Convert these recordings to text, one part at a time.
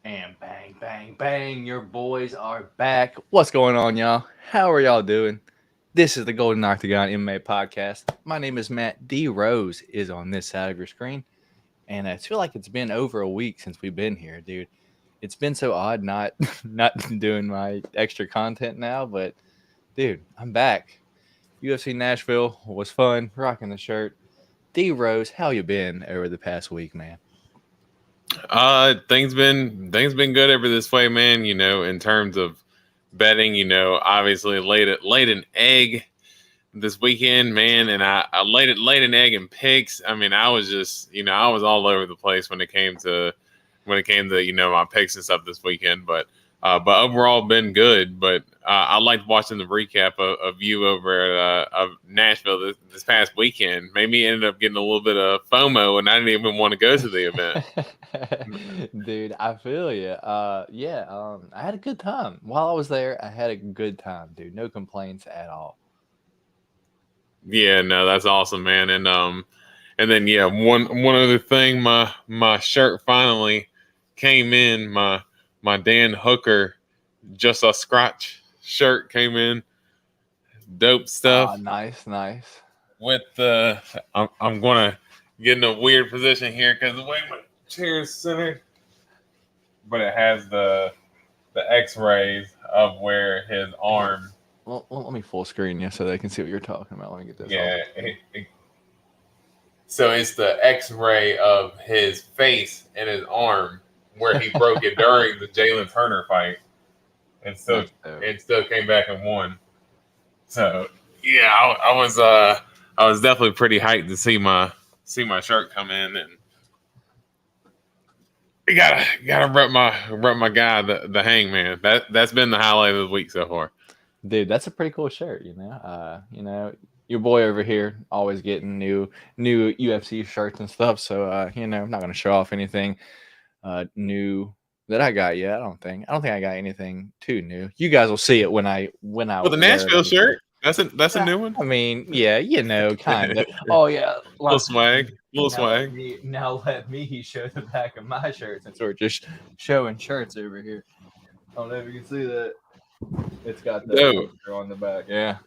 And bang, bang, bang, your boys are back. What's going on, y'all? How are y'all doing? This is the Golden Octagon MMA Podcast. My name is Matt. D Rose is on this side of your screen. And I feel like it's been over a week since we've been here, dude. It's been so odd not not doing my extra content now, but dude, I'm back. UFC Nashville was fun, rocking the shirt. D Rose, how you been over the past week, man? Things been good over this way, man. In terms of betting, obviously laid an egg this weekend, man, and I laid an egg in picks. I mean, I was just I was all over the place when it came to my picks and stuff this weekend, but overall been good. But I liked watching the recap of you over at of Nashville this past weekend. Made me ended up getting a little bit of FOMO, and I didn't even want to go to the event. Dude, I feel you. I had a good time. While I was there, I had a good time, dude. No complaints at all. Yeah, no, that's awesome, man. And then yeah, one other thing, my shirt finally came in. My Dan Hooker just a scratch shirt came in. Dope Ah, stuff. nice, nice. With I'm gonna get in a weird position here because the way my chair is centered, but it has the X-rays of where his Here, arm. let me full screen you so they can see what you're talking about. Let me get this off. Yeah, so it's the X-ray of his face and his arm where he broke it during the Jalen Turner fight, and still That's dope. and still came back and won. So yeah, I was definitely pretty hyped to see my shirt come in, and you gotta rep my guy, the Hangman. That's been the highlight of the week so far. Dude, that's a pretty cool shirt, you know. Your boy over here always getting new UFC shirts and stuff. So I'm not gonna show off anything new that I got yet. I don't think I got anything too new. You guys will see it when I Well, the wear it Nashville on the shirt. shirt. That's a new one. I mean, yeah, kind of. Oh yeah, Little swag, little now let swag. me now let me show the back of my shirt since we're just showing shirts over here. I don't know if you can see that. It's got the Dope, poster on the back. Yeah.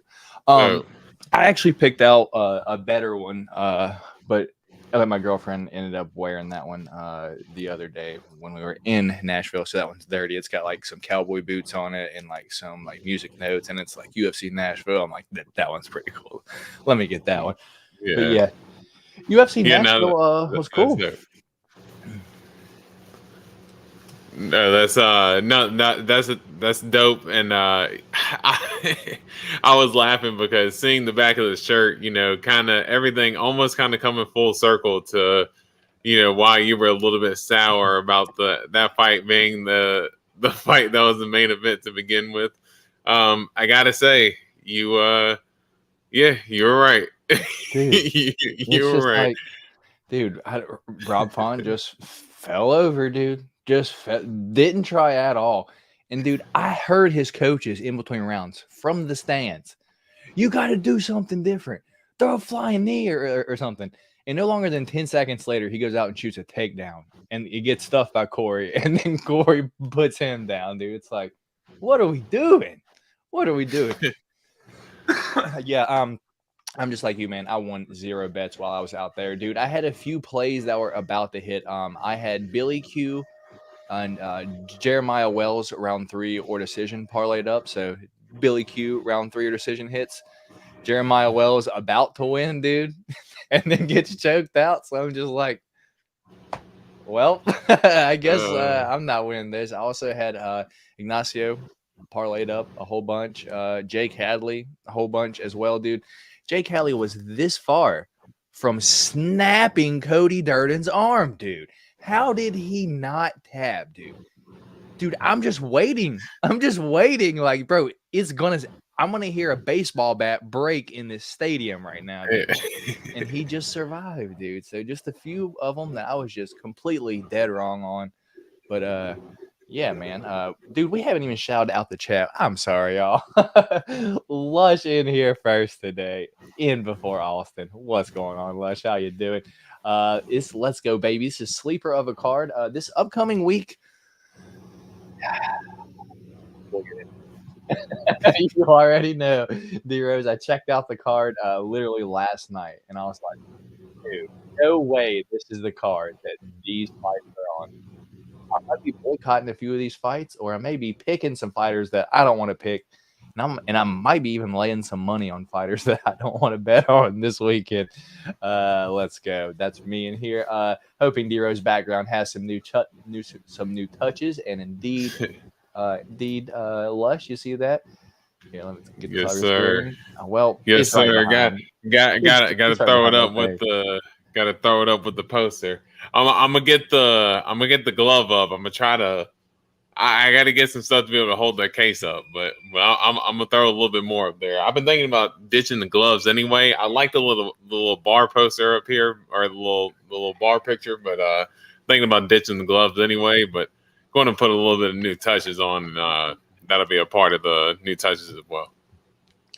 dope. I actually picked out a better one, but my girlfriend ended up wearing that one the other day when we were in Nashville. So that one's dirty. It's got like some cowboy boots on it and like some like music notes, and it's like UFC Nashville. I'm like, that one's pretty cool. Let me get that one. But Yeah, yeah, UFC yeah. No, Nashville was that's cool. dope. No, that's no, that's dope, and I was laughing because seeing the back of the shirt, kind of everything almost kind of coming full circle to, why you were a little bit sour about that fight being the fight that was the main event to begin with. I gotta say, yeah, you were right. Dude, you it's were just right. like, dude, Rob Font just fell over, dude. Didn't try at all. And dude, I heard his coaches in between rounds from the stands. You got to do something different. Throw a flying knee or something. And no longer than 10 seconds later, he goes out and shoots a takedown. And he gets stuffed by Corey. And then Corey puts him down, dude. It's like, what are we doing? What are we doing? Yeah, I'm just like you, man. I won 0 bets while I was out there, dude. I had a few plays that were about to hit. I had Billy Q and Jeremiah Wells round 3 or decision parlayed up. So Billy Q round 3 or decision hits. Jeremiah Wells about to win, dude, and then gets choked out. So I'm just like, well, I guess I'm not winning this. I also had Ignacio parlayed up a whole bunch. Jake Hadley a whole bunch as well, dude. Jake Hadley was this far from snapping Cody Durden's arm, dude. How did he not tap, dude? Dude, I'm just waiting. Like, bro, I'm gonna hear a baseball bat break in this stadium right now, dude. And he just survived, dude. So just a few of them that I was just completely dead wrong on. But yeah, man. Dude, we haven't even shouted out the chat. I'm sorry, y'all. Lush in here first today. In before Austin. What's going on, Lush? How you doing? It's Let's Go, baby. This is sleeper of a card. This upcoming week, we'll get into it. You already know, D-Rose. I checked out the card literally last night, and I was like, dude, no way this is the card that these fights are on. I might be boycotting a few of these fights, or I may be picking some fighters that I don't want to pick. And I might be even laying some money on fighters that I don't want to bet on this weekend. Let's go. That's me in here. Hoping D-Rose background has some new touches, and indeed, Lush. You see that? Here, let me get the Yes, tiger sir. screen. Well, Yes, right sir. Got to throw it up with with the poster. I'm gonna get the glove up. I'm gonna try to. I got to get some stuff to be able to hold that case up, but I'm gonna throw a little bit more up there. I've been thinking about ditching the gloves anyway. I like the little bar poster up here, or the little bar picture, but thinking about ditching the gloves anyway. But going to put a little bit of new touches on. That'll be a part of the new touches as well.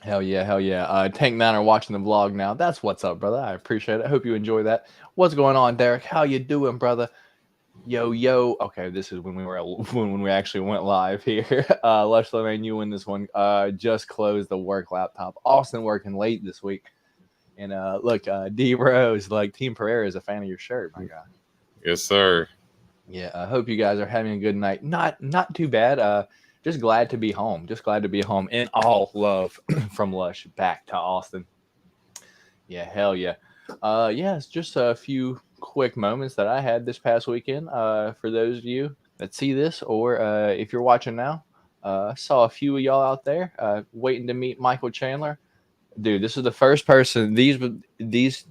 Hell yeah. Tank Niner watching the vlog now. That's what's up, brother. I appreciate it. I hope you enjoy that. What's going on, Derek? How you doing, brother? Yo. Okay, this is when we actually went live here. Lush Lemaine, you win this one. Just closed the work laptop. Austin working late this week. And look, D Rose, like Team Pereira is a fan of your shirt, my guy. Yes, sir. Yeah, I hope you guys are having a good night. Not too bad. Just glad to be home. And all love from Lush back to Austin. Yeah, hell yeah. It's just a few quick moments that I had this past weekend. For those of you that see this, or if you're watching now, saw a few of y'all out there waiting to meet Michael Chandler. Dude, this is the first person. These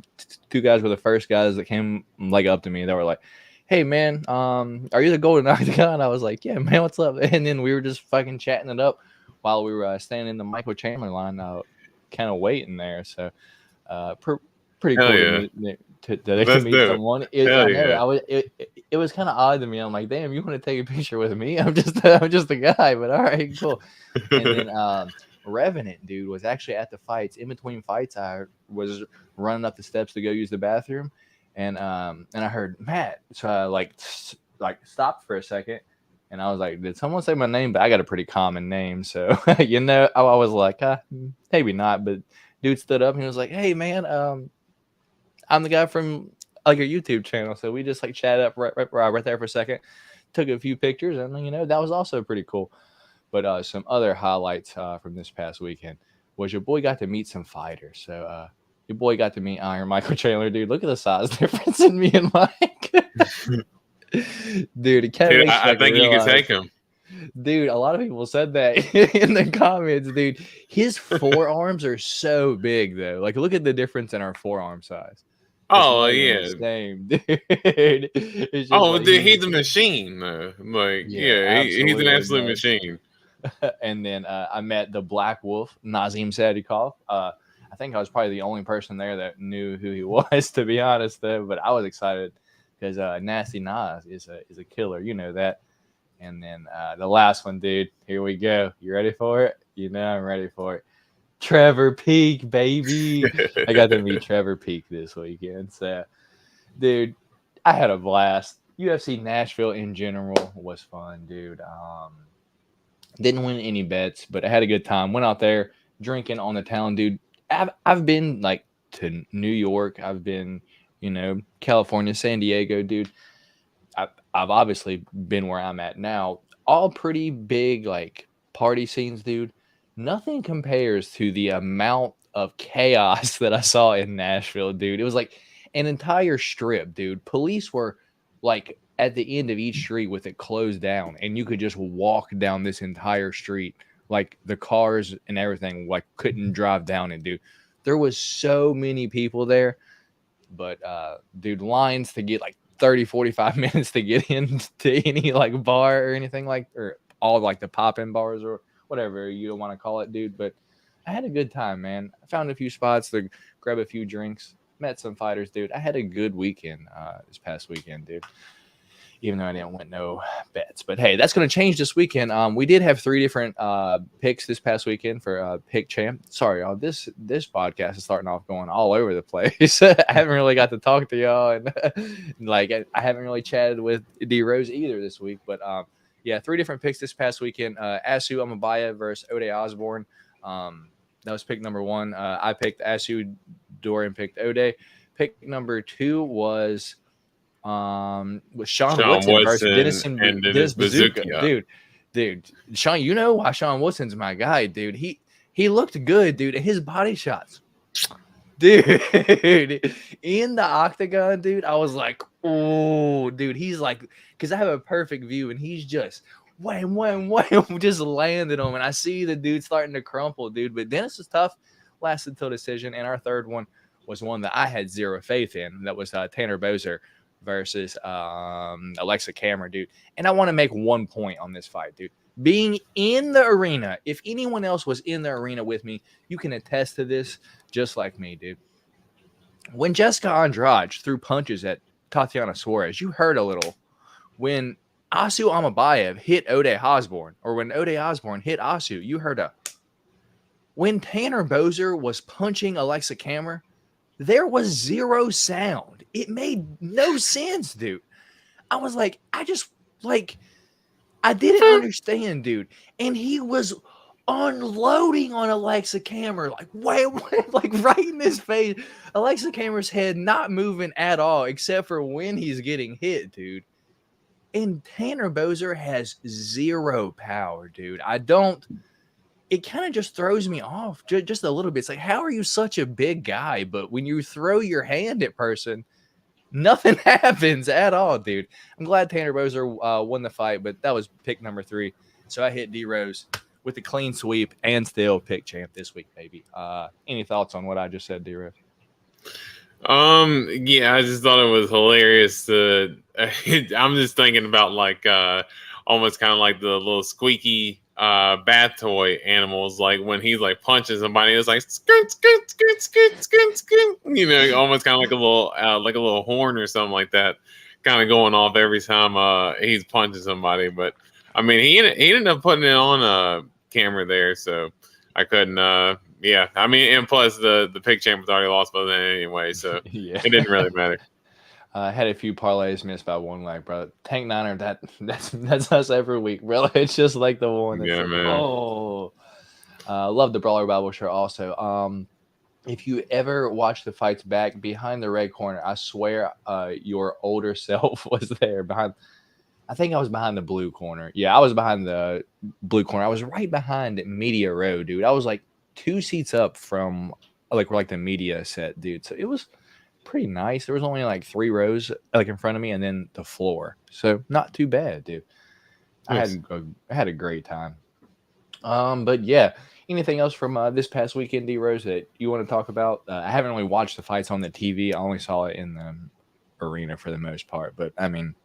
two guys were the first guys that came like up to me. They were like, "Hey man, are you the Golden Octagon?" I was like, "Yeah, man, what's up?" And then we were just fucking chatting it up while we were standing in the Michael Chandler line, kind of waiting there. So, pretty Hell cool yeah. to meet someone. It was kind of odd to me. I'm like, damn, you want to take a picture with me? I'm just a guy, but all right, cool. And then Revenant, dude, was actually at the fights. In between fights, I was running up the steps to go use the bathroom. And I heard Matt, so I like stopped for a second, and I was like, "Did someone say my name?" But I got a pretty common name, so I was like, maybe not. But dude stood up and he was like, "Hey man, I'm the guy from like your YouTube channel." So we just like chatted up right there for a second, took a few pictures, and that was also pretty cool. But some other highlights from this past weekend was your boy got to meet some fighters. So your boy got to meet Iron Michael Chandler, dude. Look at the size difference in me and Mike. Dude, I think you can take him. Dude, a lot of people said that in the comments, dude. His forearms are so big, though. Like, look at the difference in our forearm size. Oh, yeah. Same, dude. Dude, he's a machine. He's an absolute machine. And then I met the Black Wolf, Nazim Sadikov. I think I was probably the only person there that knew who he was, to be honest, though. But I was excited because Nasty Nas is a killer. You know that. And then the last one, dude. Here we go. You ready for it? I'm ready for it. Trevor Peak, baby. I got to meet Trevor Peak this weekend. So, dude, I had a blast. UFC Nashville in general was fun, dude. Didn't win any bets, but I had a good time. Went out there drinking on the town, dude. I've been like to New York. I've been, California, San Diego, dude. I've obviously been where I'm at now. All pretty big like party scenes, dude. Nothing compares to the amount of chaos that I saw in Nashville, dude. It was like an entire strip, dude. Police were like at the end of each street with it closed down, and you could just walk down this entire street. Like the cars and everything like couldn't drive down it, dude. There was so many people there, but dude, lines to get like 30-45 minutes to get into any like bar or anything or all like the pop-in bars or whatever you want to call it, dude. But I had a good time, man. I found a few spots to grab a few drinks, met some fighters, dude. I had a good weekend this past weekend, dude. Even though I didn't win no bets. But hey, that's going to change this weekend. We did have 3 different picks this past weekend for Pick Champ. Sorry, y'all. This podcast is starting off going all over the place. I haven't really got to talk to y'all. And like, I haven't really chatted with D Rose either this week. But yeah, 3 different picks this past weekend. Asu Amabaya versus Ode Osborne. That was pick number 1. I picked Asu. Dorian picked Ode. Pick number 2 was Sean Woodson versus Woodson and Dennis Dennis Bazooka. Dude, Sean, you know why Sean Woodson's my guy, dude. He looked good, dude, and his body shots. Dude, in the octagon, dude, I was like, oh, dude, he's like, because I have a perfect view, and he's just wham, just landed him, and I see the dude starting to crumple, dude. But Dennis was tough, lasted till decision, and our third one was one that I had zero faith in. That was Tanner Boser versus Alexa Cameron, dude. And I want to make 1 point on this fight, dude. Being in the arena, if anyone else was in the arena with me, you can attest to this just like me, dude. When Jessica Andrade threw punches at Tatiana Suarez, you heard a little. When Asu Amabayev hit Ode Osborne, or when Ode Osborne hit Asu, you heard a. When Tanner Boser was punching Alexa Cameron, there was zero sound. It made no sense, dude. I was like, I didn't understand, dude. And he was unloading on Alexa Cameron, like, like right in his face. Alexa Cameron's head not moving at all, except for when he's getting hit, dude. And Tanner Boser has zero power, dude. It kind of just throws me off just a little bit. It's like, how are you such a big guy, but when you throw your hand at person, nothing happens at all, dude. I'm glad Tanner Boser won the fight, but that was pick number 3. So I hit D-Rose with a clean sweep and still pick champ this week, baby. Any thoughts on what I just said, D-Rose? Yeah, I just thought it was hilarious. I'm just thinking about like almost kind of like the little squeaky bath toy animals, like when he's like punching somebody, it's like skirt, skirt, skirt, skirt, skirt, skirt, you know, almost kind of like a little horn or something like that, kind of going off every time he's punching somebody. But I mean, he ended up putting it on camera there, so I couldn't. Yeah, I mean, and plus the pick champ was already lost by then anyway, so yeah. It didn't really matter. Had a few parlays missed by 1 leg, bro. Tank Niner, that's us every week, bro. It's just like the one. That's like, man. Oh, love the Brawler Bible shirt. Also, if you ever watch the fights back behind the red corner, I swear, your older self was there behind. I think I was behind the blue corner. Yeah, I was behind the blue corner. I was right behind Media Row, dude. I was like 2 seats up from like the media set, dude. So it was pretty nice. There was only like 3 rows like in front of me and then the floor. So not too bad, dude. Nice. I had a great time. But yeah, anything else from this past weekend, D-Rose, that you want to talk about? I haven't really watched the fights on the TV. I only saw it in the arena for the most part. But I mean,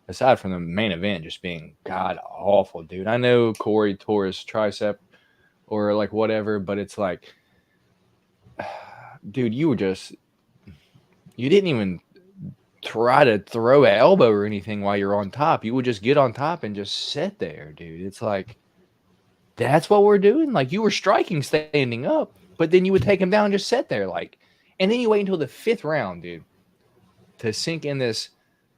aside from the main event just being god awful, dude. I know Corey tore his tricep or like whatever, but it's like, dude, you didn't even try to throw an elbow or anything while you're on top. You would just get on top and just sit there, dude. It's like, that's what we're doing. Like, you were striking standing up, but then you would take him down and just sit there, like, and then you wait until the 5th round, dude, to sink in this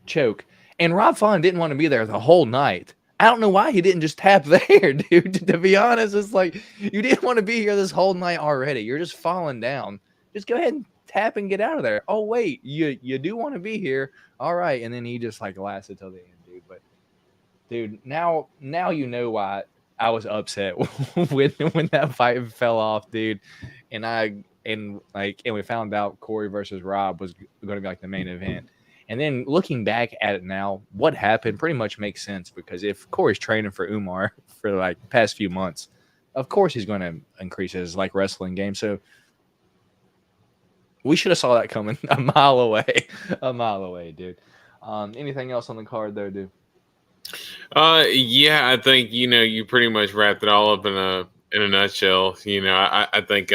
choke. And Rob Font didn't want to be there the whole night. I don't know why he didn't just tap there, dude. To be honest, it's like, you didn't want to be here this whole night already. You're just falling down. Just go ahead and tap and get out of there. Oh, wait, you do want to be here. All right. And then he just like lasted till the end, dude. But dude, now you know why I was upset when that fight fell off, dude. And we found out Corey versus Rob was going to be like the main event. And then looking back at it now, what happened pretty much makes sense, because if Corey's training for Umar for like the past few months, of course he's going to increase his like wrestling game. So we should have saw that coming a mile away, dude. Anything else on the card though, dude? Yeah, I think, you pretty much wrapped it all up in a nutshell. I think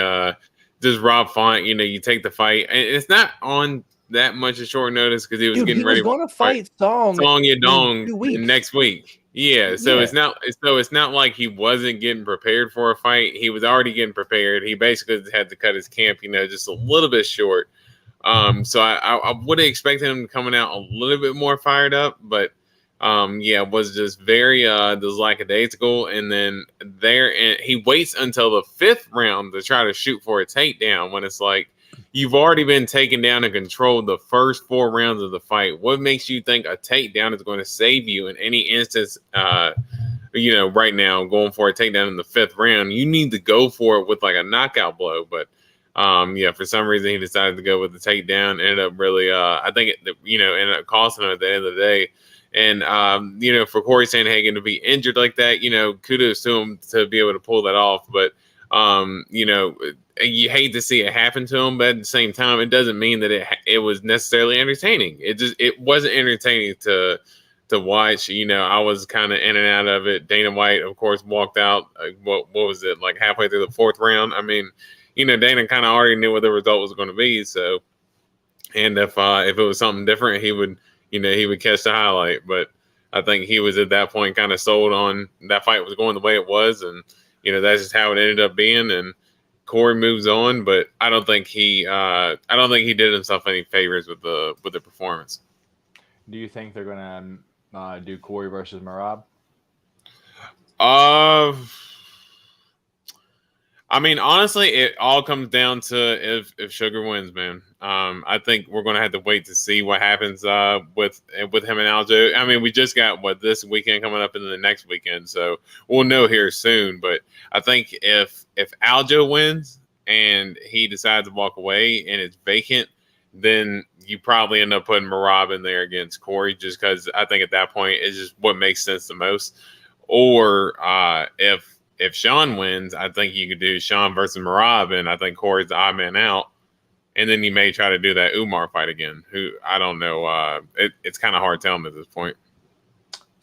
just Rob Font, you take the fight, and it's not on that much of short notice because he was getting ready to fight Song Yadong next week. Yeah, so it's not like he wasn't getting prepared for a fight. He was already getting prepared. He basically had to cut his camp, just a little bit short. So I would have expected him coming out a little bit more fired up, but was just very just lackadaisical. And then he waits until the 5th round to try to shoot for a takedown when it's like you've already been taken down and controlled the first 4 rounds of the fight. What makes you think a takedown is going to save you in any instance? Right now going for a takedown in the 5th round, you need to go for it with like a knockout blow. But for some reason he decided to go with the takedown. Ended up really, I think ended up costing him at the end of the day. And for Corey Sandhagen to be injured like that, kudos to him to be able to pull that off. But you hate to see it happen to him, but at the same time, it doesn't mean that it was necessarily entertaining. It wasn't entertaining to watch. I was kind of in and out of it. Dana White, of course, walked out. What was it, like halfway through the 4th round? I mean, Dana kind of already knew what the result was going to be. So, and if it was something different, he would catch the highlight. But I think he was at that point kind of sold on that fight was going the way it was, and that's just how it ended up being. And Corey moves on, but I don't think he did himself any favors with the performance. Do you think they're gonna do Corey versus Merab? I mean, honestly, it all comes down to if Sugar wins, man. I think we're gonna have to wait to see what happens with him and Aljo. I mean, we just got this weekend coming up into the next weekend, so we'll know here soon. But I think if Aljo wins and he decides to walk away and it's vacant, then you probably end up putting Merab in there against Corey, just because I think at that point it's just what makes sense the most. Or if Sean wins, I think you could do Sean versus Merab, and I think Corey's the odd man out. And then you may try to do that Umar fight again, who I don't know. It's kind of hard telling at this point.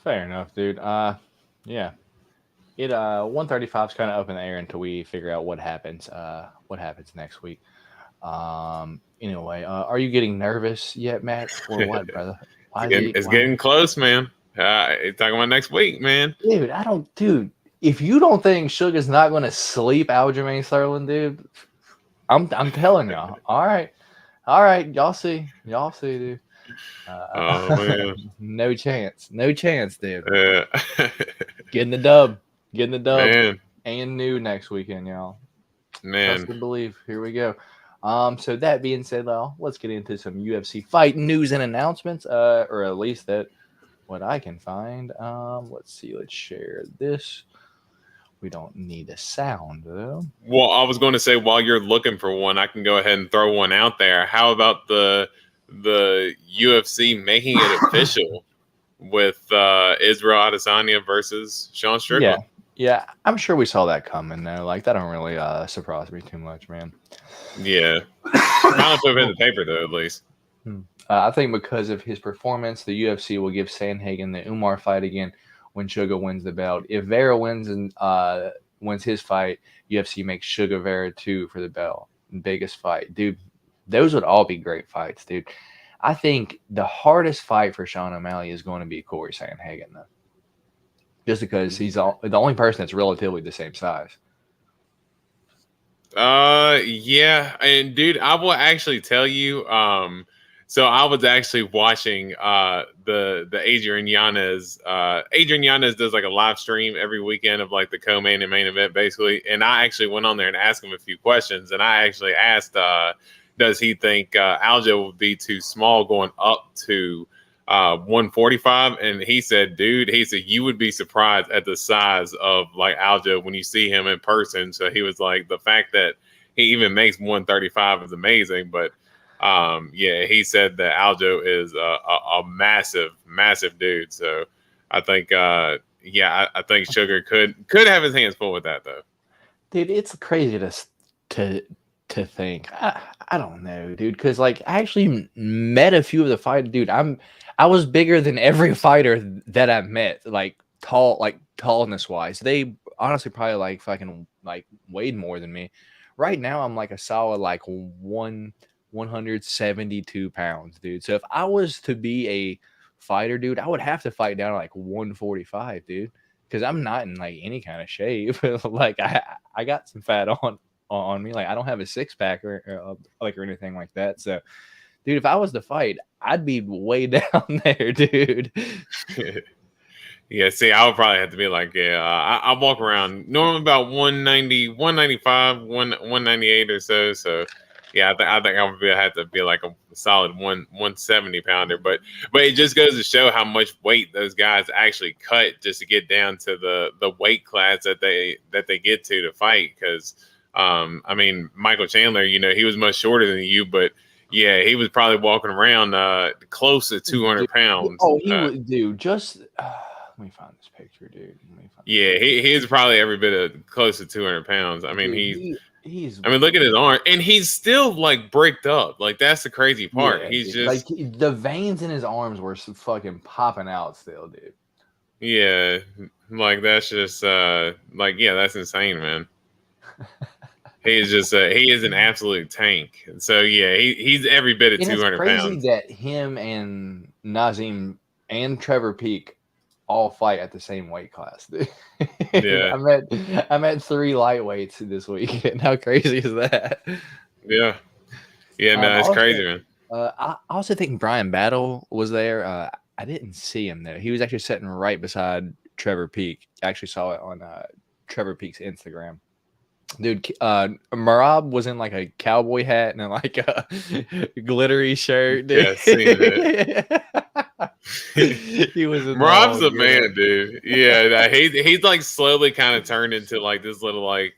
Fair enough, dude. Yeah. 135 is kind of up in the air until we figure out what happens next week. Anyway, are you getting nervous yet, Matt, or what, brother? It's getting close, man. Talking about next week, man. Dude, if you don't think Sugar's not going to sleep Aljamain Sterling, dude, I'm telling y'all. All right, y'all see, dude. Oh man, no chance, dude. Yeah. Getting the dub, man. and new next weekend, y'all. Man, trust and believe. Here we go. So that being said, let's get into some UFC fight news and announcements, or at least that what I can find. Let's see. Let's share this. We don't need a sound, though. Well, I was going to say, while you're looking for one, I can go ahead and throw one out there. How about the UFC making it official with Israel Adesanya versus Sean Strickland? Yeah, I'm sure we saw that coming, though. Like, that don't really surprise me too much, man. Yeah. Kind of put it in the paper, though, at least. I think because of his performance, the UFC will give Sandhagen the Umar fight again when Sugar wins the belt. If Vera wins and wins his fight, UFC makes Sugar Vera 2 for the belt. Biggest fight. Dude, those would all be great fights, dude. I think the hardest fight for Sean O'Malley is going to be Corey Sandhagen, though. Just because he's the only person that's relatively the same size. Yeah. And, dude, I will actually tell you, so I was actually watching the Adrian Yanez. Adrian Yanez does like a live stream every weekend of like the co-main and main event, basically. And I actually went on there and asked him a few questions. And I actually asked, does he think Aljo would be too small going up to 145? And he said, you would be surprised at the size of like Aljo when you see him in person. So he was like, the fact that he even makes 135 is amazing, but he said that Aljo is a massive dude. So I think, I think Sugar could have his hands full with that, though. Dude, it's crazy to think. I don't know, dude, because like I actually met a few of the fighters. Dude, I was bigger than every fighter that I've met, like tallness wise. They honestly probably like fucking like weighed more than me. Right now, I'm like a solid like 172 pounds, dude. So if I was to be a fighter, dude, I would have to fight down to like 145, dude, because I'm not in like any kind of shape. Like I got some fat on me. Like I don't have a six pack or anything like that. So dude, if I was to fight, I'd be way down there, dude. Yeah, see, I would probably have to be like, I walk around normally about 190, 195, 198 or so. So, yeah, I think I would have to be like a solid 170 pounder. But it just goes to show how much weight those guys actually cut just to get down to the weight class that they get to fight. Because, I mean, Michael Chandler, he was much shorter than you, but yeah, he was probably walking around close to 200 pounds. Oh, he would, dude. Just let me find this picture, dude. Yeah, he's probably every bit of close to 200 pounds. I mean, dude, I mean, look at his arm, and he's still like bricked up. Like that's the crazy part. Yeah, He's dude. just like the veins in his arms were fucking popping out still, dude. yeah, like that's just like yeah, that's insane, man. He is just he is an absolute tank. So yeah, he's every bit of 200 crazy pounds. that him and Nazim and Trevor Peak all fight at the same weight class. Dude. Yeah, I met 3 lightweights this weekend. How crazy is that? Yeah, no, it's crazy, man. I also think Brian Battle was there. I didn't see him though. He was actually sitting right beside Trevor Peak. I actually saw it on Trevor Peak's Instagram. Dude, Marab was in like a cowboy hat and like a glittery shirt. Dude. Yeah, seen it. He was Rob's a man, dude. Yeah, he's like slowly kind of turned into like this little like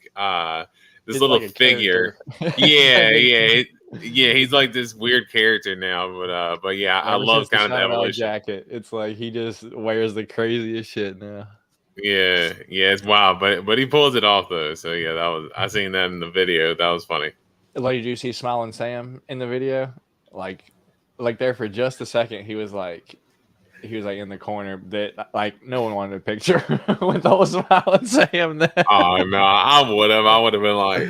this little like figure. Yeah. He's like this weird character now, but yeah, I love kind of the evolution. Jacket. It's like he just wears the craziest shit now. Yeah, it's wild, but he pulls it off though. So yeah, I seen that in the video. That was funny. Like, did you see Smiling Sam in the video? Like there for just a second, he was like in the corner that like no one wanted a picture with old Smiling Sam there. Oh no, I would have been like,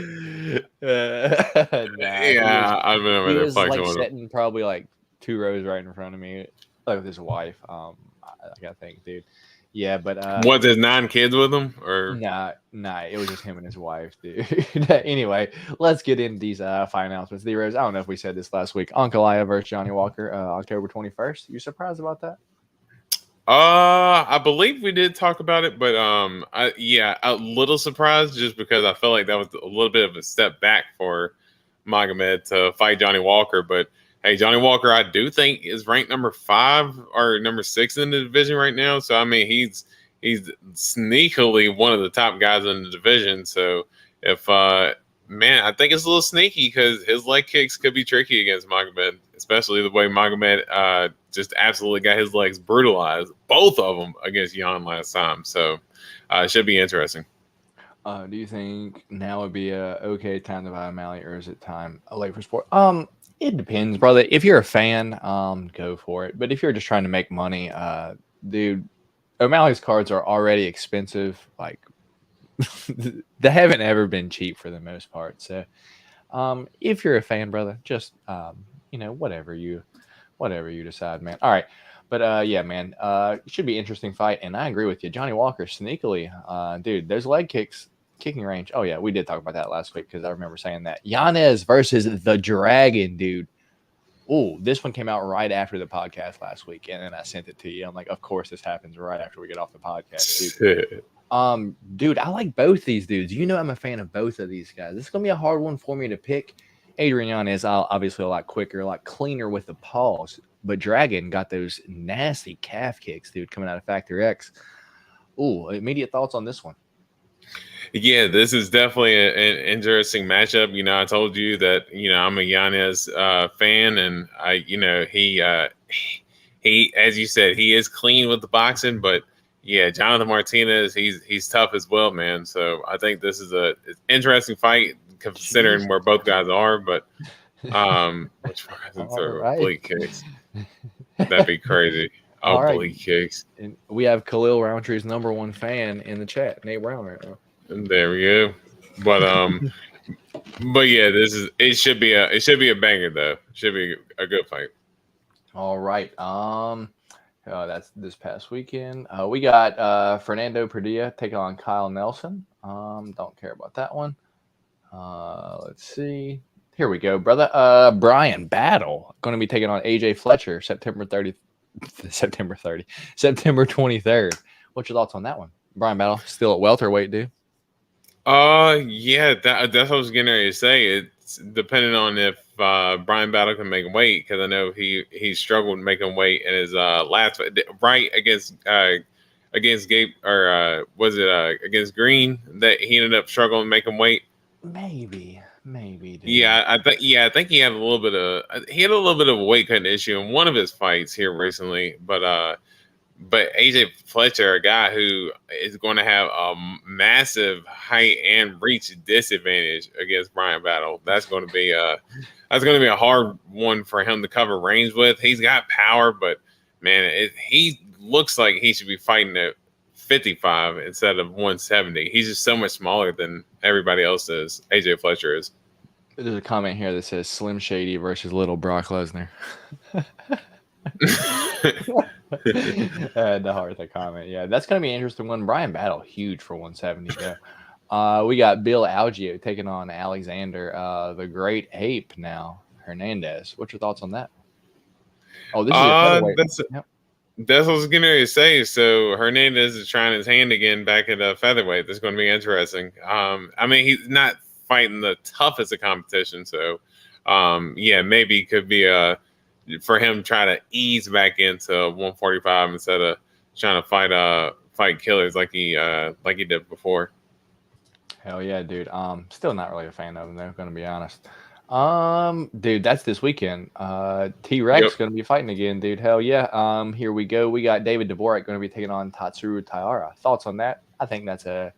I've been over there flexing with him. Sitting probably like 2 rows right in front of me, like with his wife. I think, dude. Yeah, but what? There's 9 kids with him, or nah, it was just him and his wife, dude. Anyway, let's get into these fight announcements. D-Rose, I don't know if we said this last week. Ankalaev versus Johnny Walker, October 21st. You surprised about that? I believe we did talk about it, but a little surprised just because I felt like that was a little bit of a step back for Magomed to fight Johnny Walker. But hey, Johnny Walker, I do think is ranked number 5 or number 6 in the division right now. So I mean, he's sneakily one of the top guys in the division. So if man, I think it's a little sneaky because his leg kicks could be tricky against Magomed, especially the way Magomed just absolutely got his legs brutalized, both of them against Jan last time. So it should be interesting. Do you think now would be a okay time to buy O'Malley, or is it time late for sport? It depends, brother. If you're a fan, go for it. But if you're just trying to make money, dude, O'Malley's cards are already expensive. Like they haven't ever been cheap for the most part. So if you're a fan, brother, just whatever you decide, man. All right. But yeah, man, it should be an interesting fight. And I agree with you. Johnny Walker, sneakily, dude, there's leg kicking range. Oh, yeah, we did talk about that last week because I remember saying that. Yanez versus the Dragon, dude. Oh, this one came out right after the podcast last week, and then I sent it to you. I'm like, of course this happens right after we get off the podcast, dude. Dude, I like both these dudes. I'm a fan of both of these guys. This is going to be a hard one for me to pick. Adrian Yanez, obviously a lot quicker, a lot cleaner with the paws. But Dragon got those nasty calf kicks, dude, coming out of Factor X. Ooh, immediate thoughts on this one? Yeah, this is definitely an interesting matchup. I told you that, I'm a Yanez fan, and he, as you said, he is clean with the boxing, but yeah, Jonathan Martinez, he's tough as well, man. So I think this is an interesting fight considering where both guys are, but which oblique kicks. That'd be crazy. Oblique kicks. And we have Khalil Roundtree's #1 fan in the chat, Nate Brown, right now. And there we go. But but yeah, it should be a banger though. It should be a good fight. All right. That's this past weekend. We got Fernando Padilla taking on Kyle Nelson. Don't care about that one. Let's see. Here we go, brother. Brian Battle going to be taking on AJ Fletcher September 23rd. What's your thoughts on that one? Brian Battle still at welterweight, dude. Yeah, that's what I was getting ready to say. It's depending on if Brian Battle can make weight, because I know he struggled making weight in his last fight, right against Gabe, or was it against Green, that he ended up struggling making weight. Maybe. Dude. Yeah, I think he had a little bit of a weight cutting issue in one of his fights here recently, but AJ Fletcher, a guy who is going to have a massive height and reach disadvantage against Brian Battle, that's going to be a hard one for him to cover range with. He's got power, but man, he looks like he should be fighting at 55 instead of 170. He's just so much smaller than everybody else is. AJ Fletcher is. There's a comment here that says Slim Shady versus Little Brock Lesnar. The heart the comment. Yeah, that's gonna be an interesting one. Brian Battle, huge for 170 though. We got Bill Algeo taking on Alexander, the Great Ape now, Hernandez. What's your thoughts on that? Oh, this is a featherweight. That's what I was getting ready to say. So Hernandez is trying his hand again back at featherweight. That's going to be interesting. I mean, he's not fighting the toughest of competition, so maybe it could be for him try to ease back into 145 instead of trying to fight killers like he did before. Hell yeah, dude. Still not really a fan of him though, gonna be honest. Dude, that's this weekend. T-Rex gonna be fighting again, dude. Hell yeah. Here we go. We got David Dvorak gonna be taking on Tatsuro Taira. Thoughts on that? I think that's a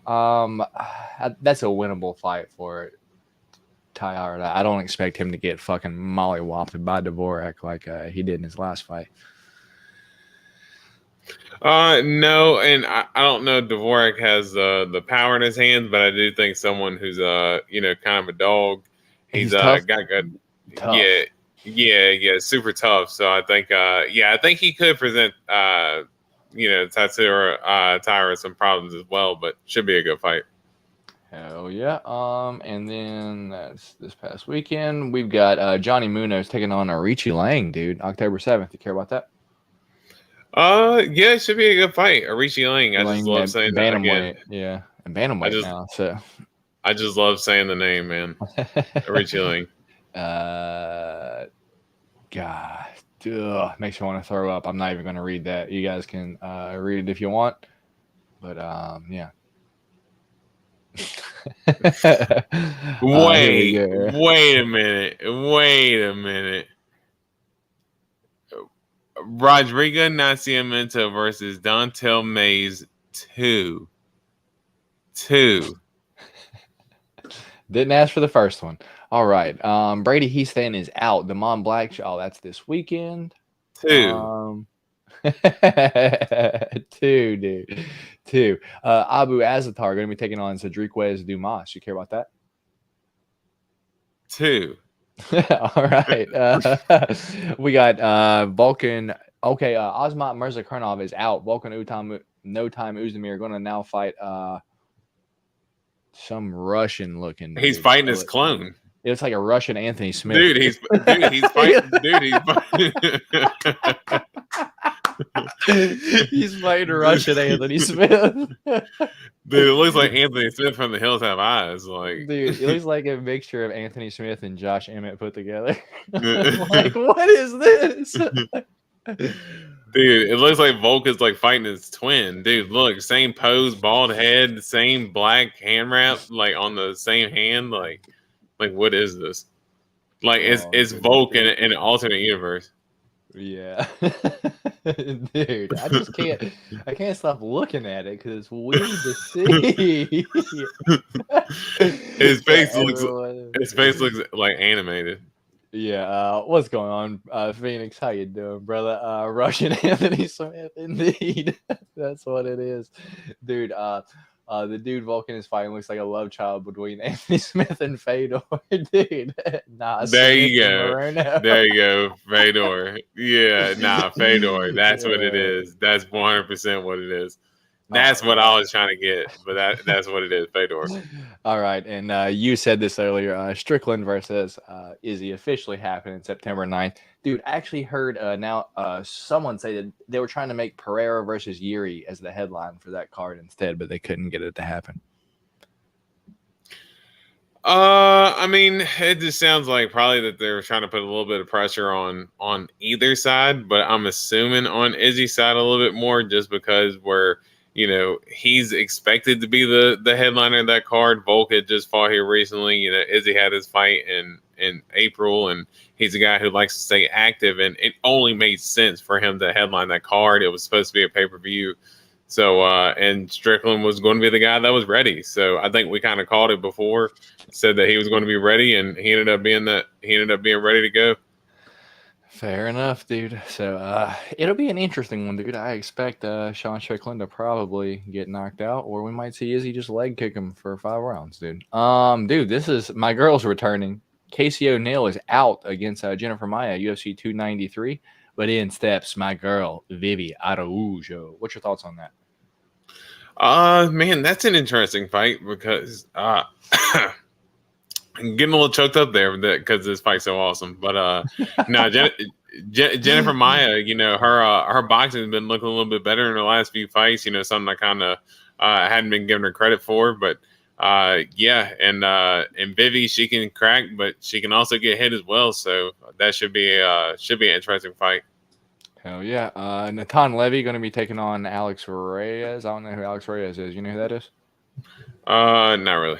winnable fight for Taira. I don't expect him to get fucking mollywopped by Dvorak like he did in his last fight. No, and I don't know if Dvorak has the power in his hands, but I do think someone who's kind of a dog. He's got good. Tough. Yeah, super tough. So I think I think he could present Tatsuro Taira some problems as well, but should be a good fight. Hell yeah. And then that's this past weekend. We've got Johnny Munoz taking on Arichi Lang, dude. October 7th. You care about that? Yeah, it should be a good fight. Arichi Lang. I just love saying that again. Yeah, and bantamweight now. So I just love saying the name, man. Arichi Lang. God, makes me want to throw up. I'm not even going to read that. You guys can read it if you want. But yeah. Wait a minute. Rodrigo Nascimento versus Dontel Mays 2. Didn't ask for the first one. All right. Brady Heastan is out. Damon Black. Oh, that's this weekend. 2. 2, dude. 2. Abu Azatar going to be taking on Cedriquez Dumas. You care about that? 2. All right. We got Vulcan. Okay, Osmat Mirzakhurov is out. Vulcan No Time Uzdemir going to now fight some Russian looking. He's fighting his clone. It's like a Russian Anthony Smith. Dude, he's fighting. He's fighting Russian Anthony Smith. Dude, it looks like Anthony Smith from The Hills Have Eyes. Like, dude, it looks like a mixture of Anthony Smith and Josh Emmett put together. Like, what is this? Dude, it looks like Volk is like fighting his twin. Dude, look, same pose, bald head, same black hand wrap, like on the same hand. Like what is this? Like, it's Volk in an alternate universe. Yeah. Dude, I can't stop looking at it because it's weird to see. His face looks like animated. Yeah, what's going on, Phoenix? How you doing, brother? Russian Anthony Smith, indeed. That's what it is, dude. The dude Vulcan is fighting looks like a love child between Anthony Smith and Fedor, dude. Nah, there you go, Fedor. Yeah, Fedor. That's what it is. That's 100% what it is. That's what I was trying to get, but that's what it is, Fedor. All right, and you said this earlier. Strickland versus Izzy officially happening September 9th. Dude, I actually heard now someone say that they were trying to make Pereira versus Yuri as the headline for that card instead, but they couldn't get it to happen. I mean, it just sounds like probably that they're trying to put a little bit of pressure on either side, but I'm assuming on Izzy's side a little bit more, just because he's expected to be the headliner of that card. Volk had just fought here recently. Izzy had his fight in April, and he's a guy who likes to stay active, and it only made sense for him to headline that card. It was supposed to be a pay-per-view. So, and Strickland was going to be the guy that was ready. So I think we kind of called it before, said that he was going to be ready, and he ended up being ready to go. Fair enough, dude. So it'll be an interesting one, dude. I expect Sean Strickland to probably get knocked out, or we might see Izzy just leg kick him for 5 rounds, dude. Dude, this is my girl's returning. Casey O'Neill is out against Jennifer Maia, UFC 293. But in steps my girl, Vivi Araujo. What's your thoughts on that? Man, that's an interesting fight because I'm getting a little choked up there because this fight's so awesome. But no, Jennifer Maia, her boxing has been looking a little bit better in the last few fights. Something I kind of hadn't been giving her credit for. But yeah, and Vivi, she can crack, but she can also get hit as well. So that should be an interesting fight. Hell yeah. Natan Levy going to be taking on Alex Reyes. I don't know who Alex Reyes is. You know who that is? Not really.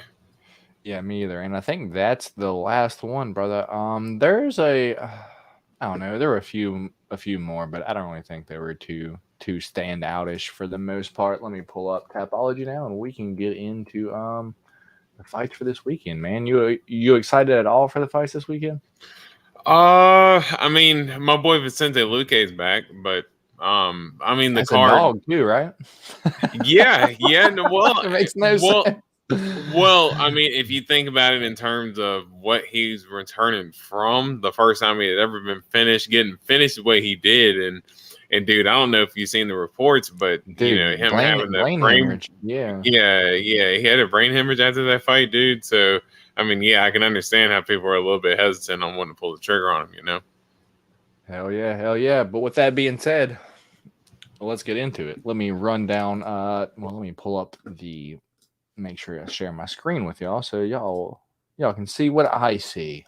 Yeah, me either. And I think that's the last one, brother. There's I don't know. There were a few more, but I don't really think they were too standoutish for the most part. Let me pull up Tapology now, and we can get into the fights for this weekend, man. You excited at all for the fights this weekend? I mean, my boy Vicente Luque is back, but I mean the That's card, a dog too, right? yeah. No, well, it makes no sense. Well, I mean, if you think about it in terms of what he's returning from, the first time he had ever been getting finished the way he did, and dude, I don't know if you've seen the reports, but dude, him having the brain hemorrhage. Yeah, he had a brain hemorrhage after that fight, dude. So I mean, yeah, I can understand how people are a little bit hesitant on wanting to pull the trigger on him, Hell yeah. But with that being said, let's get into it. Let me run down. Let me pull up make sure I share my screen with y'all so y'all can see what I see.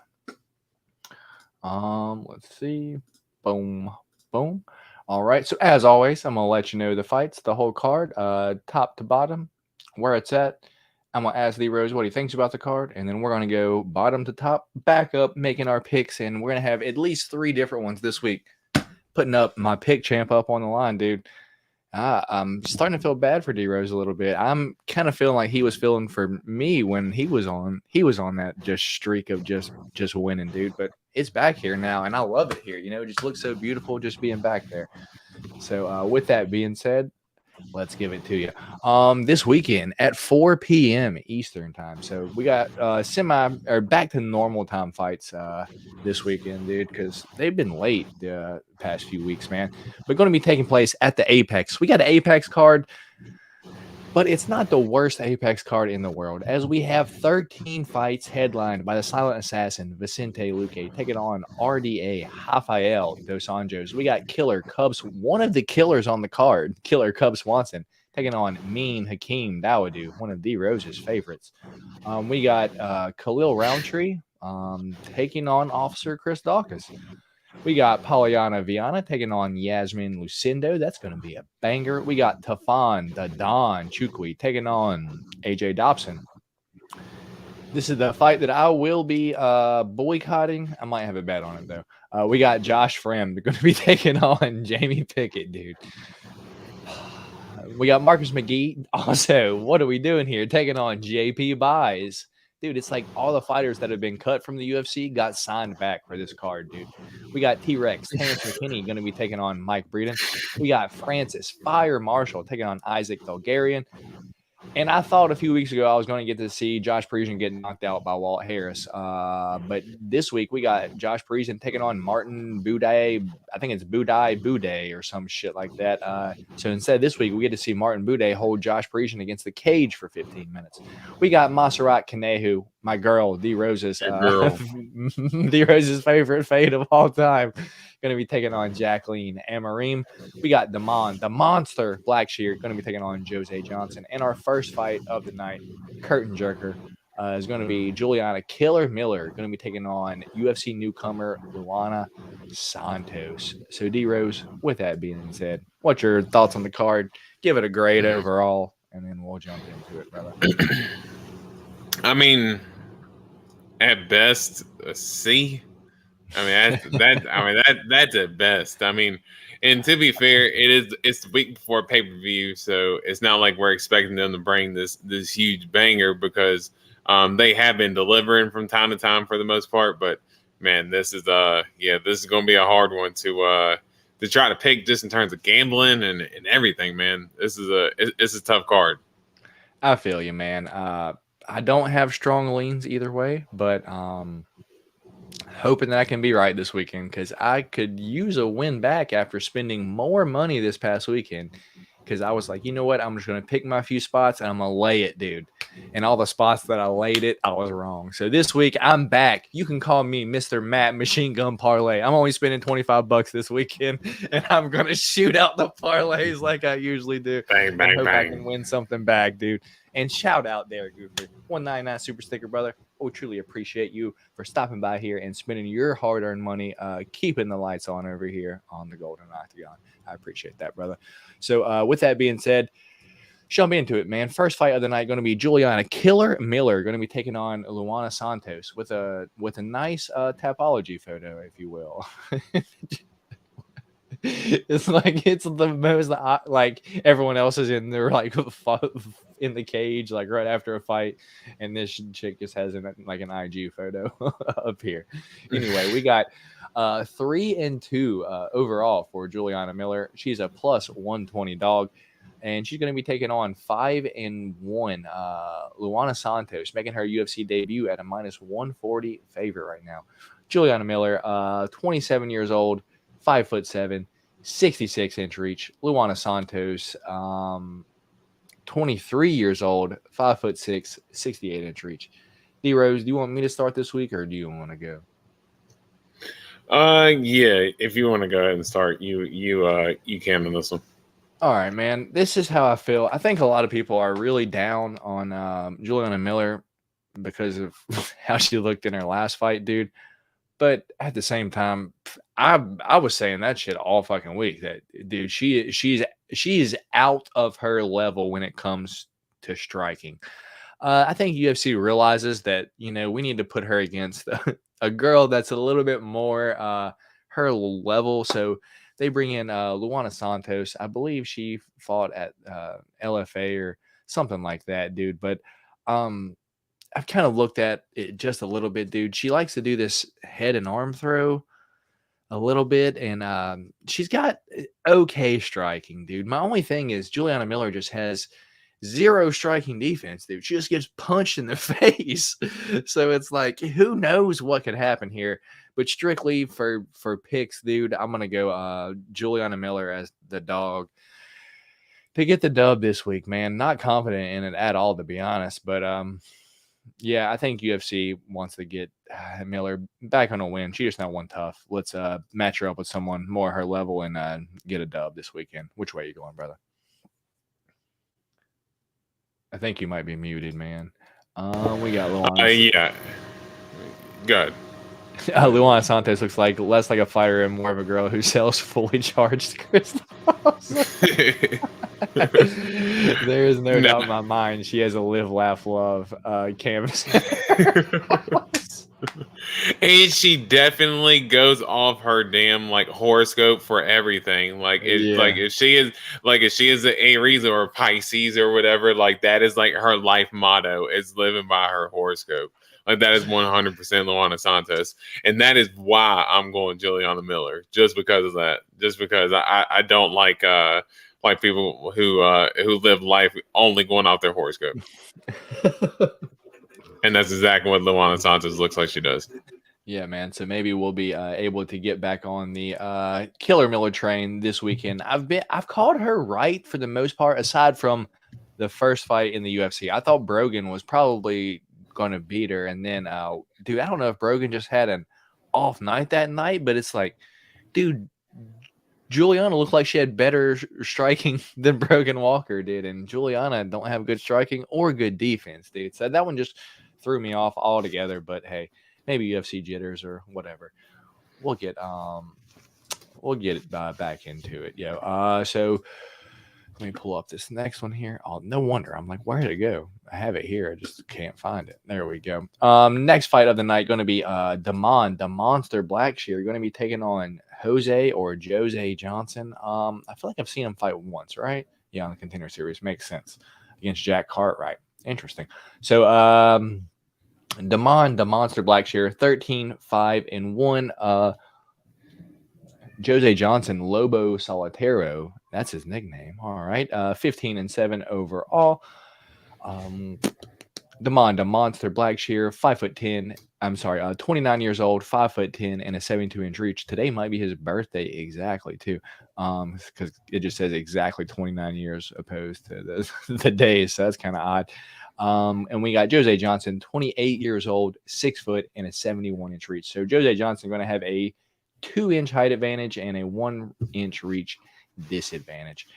Let's see. Boom. All right. So as always, I'm gonna let you know the fights, the whole card, top to bottom, where it's at. I'm going to ask Lee Rose what he thinks about the card, and then we're going to go bottom to top, back up, making our picks, and we're going to have at least 3 different ones this week. Putting up my pick champ up on the line, dude. I'm starting to feel bad for D Rose a little bit. I'm kind of feeling like he was feeling for me when he was on that just streak of just winning, dude. But it's back here now, and I love it here. It just looks so beautiful just being back there. So with that being said, let's give it to you. This weekend at 4 p.m. Eastern time. So we got back to normal time fights this weekend, dude, because they've been late the past few weeks, man. But going to be taking place at the Apex. We got an Apex card, but it's not the worst Apex card in the world, as we have 13 fights headlined by the silent assassin Vicente Luque taking on RDA Rafael dos Anjos. We got Killer Cubs, one of the killers on the card, Killer Cub Swanson, taking on Mean Hakeem Dawodu, one of D Rose's favorites. We got Khalil Roundtree taking on Officer Chris Dawkins. We got Polyana Viana taking on Yasmin Lucindo. That's going to be a banger. We got Tafan the Don Chukwi taking on AJ Dobson. This is the fight that I will be boycotting. I might have a bet on it, though. We got Josh Frem. They're going to be taking on Jamie Pickett, dude. We got Marcus McGee. Also, what are we doing here? Taking on JP Buys. Dude, it's like all the fighters that have been cut from the UFC got signed back for this card, dude. We got T-Rex, Terrence McKinney going to be taking on Mike Breeden. We got Francis Fire Marshall taking on Isaac Bulgarian. And I thought a few weeks ago I was going to get to see Josh Parisian get knocked out by Walt Harris. But this week we got Josh Parisian taking on Martin Buday. I think it's Buday or some shit like that. So instead this week we get to see Martin Buday hold Josh Parisian against the cage for 15 minutes. We got Montserrat Kanehu, my girl, D Rose's D Rose's favorite fade of all time, going to be taking on Jacqueline Amarim. We got Damon, the monster Blackshear, going to be taking on Jose Johnson. And our first fight of the night, curtain jerker, is going to be Juliana Killer Miller, going to be taking on UFC newcomer Luana Santos. So, D Rose, with that being said, what's your thoughts on the card? Give it a grade overall, and then we'll jump into it, brother. I mean, at best, a C. I mean, that's at best. I mean, and to be fair, it's the week before pay-per-view, so it's not like we're expecting them to bring this huge banger because they have been delivering from time to time for the most part. But man, this is going to be a hard one to try to pick just in terms of gambling and everything, man. It's a tough card. I feel you, man. I don't have strong leans either way, but hoping that I can be right this weekend because I could use a win back after spending more money this past weekend. Because I was like, you know what? I'm just going to pick my few spots and I'm going to lay it, dude. And all the spots that I laid it, I was wrong. So this week, I'm back. You can call me Mr. Matt Machine Gun Parlay. I'm only spending $25 this weekend, and I'm going to shoot out the parlays like I usually do. Bang, bang, and hope bang. I can win something back, dude. And shout out there, Goofer. 199 Super Sticker, brother. We truly appreciate you for stopping by here and spending your hard-earned money, keeping the lights on over here on the Golden Octagon. I appreciate that, brother. So with that being said, jump into it, man. First fight of the night going to be Juliana Killer Miller going to be taking on Luana Santos with a nice tapology photo, if you will. It's like it's the most like everyone else is in there like in the cage like right after a fight, and this chick just has like an IG photo up here. Anyway, we got 3-2 overall for Juliana Miller. She's a plus 120 dog, and she's going to be taking on 5-1 Luana Santos, making her UFC debut at a minus 140 favorite right now. Juliana Miller, 27 years old, 5'7", 66-inch reach. Luana Santos, 23 years old, 5'6", 68-inch reach. D Rose, do you want me to start this week or do you want to go? Yeah, if you want to go ahead and start, you can on this one. All right, man. This is how I feel. I think a lot of people are really down on Juliana Miller because of how she looked in her last fight, dude. But at the same time, I was saying that shit all fucking week. That dude, she's out of her level when it comes to striking. I think UFC realizes that we need to put her against a girl that's a little bit more her level. So they bring in Luana Santos. I believe she fought at LFA or something like that, dude. But I've kind of looked at it just a little bit, dude. She likes to do this head and arm throw a little bit, and she's got okay striking, dude. My only thing is Juliana Miller just has zero striking defense, dude. She just gets punched in the face. So it's like, who knows what could happen here? But strictly for picks, dude, I'm going to go Juliana Miller as the dog to get the dub this week, man. Not confident in it at all, to be honest. But yeah, I think UFC wants to get Miller back on a win. She just not one tough. Let's match her up with someone more her level and get a dub this weekend. Which way are you going, brother? I think you might be muted, man. We got Luana. Yeah. Good. Luana Santos looks like less like a fighter and more of a girl who sells fully charged crystals. There is no doubt in my mind she has a live, laugh, love canvas. And she definitely goes off her damn like horoscope for everything. Like if she is an Aries or a Pisces or whatever, like that is like her life motto is living by her horoscope. Like that is 100% Luana Santos, and that is why I'm going Juliana Miller, just because of that. Just because I don't like like people who live life only going off their horoscope. And that's exactly what Luana Santos looks like she does. Yeah, man. So maybe we'll be able to get back on the Killer Miller train this weekend. I've called her right for the most part, aside from the first fight in the UFC. I thought Brogan was probably going to beat her, and then, dude, I don't know if Brogan just had an off night that night, but it's like, dude, Juliana looked like she had better striking than Brogan Walker did, and Juliana don't have good striking or good defense, dude. So that one just threw me off altogether. But hey, maybe UFC jitters or whatever. We'll get it back into it, yo. So let me pull up this next one here. Oh, no wonder. I'm like, where did it go? I have it here. I just can't find it. There we go. Next fight of the night going to be Damon, the Monster Blackshear, going to be taking on Jose or Jose Johnson. I feel like I've seen him fight once, right? Yeah, on the Contender Series. Makes sense. Against Jack Cartwright. Interesting. So, Damon, the Monster Blackshear, 13-5-1. Jose Johnson, Lobo Solitario, that's his nickname. All right, 15-7 overall. Damon, the Monster Blackshear, 5'10". I'm sorry, 29 years old, 5'10", and a 72-inch reach. Today might be his birthday exactly too, because it just says exactly 29 years opposed to the days, so that's kind of odd. And we got Jose Johnson, 28 years old, 6 foot, and a 71-inch reach. So Jose Johnson going to have a 2-inch height advantage and a 1-inch reach disadvantage.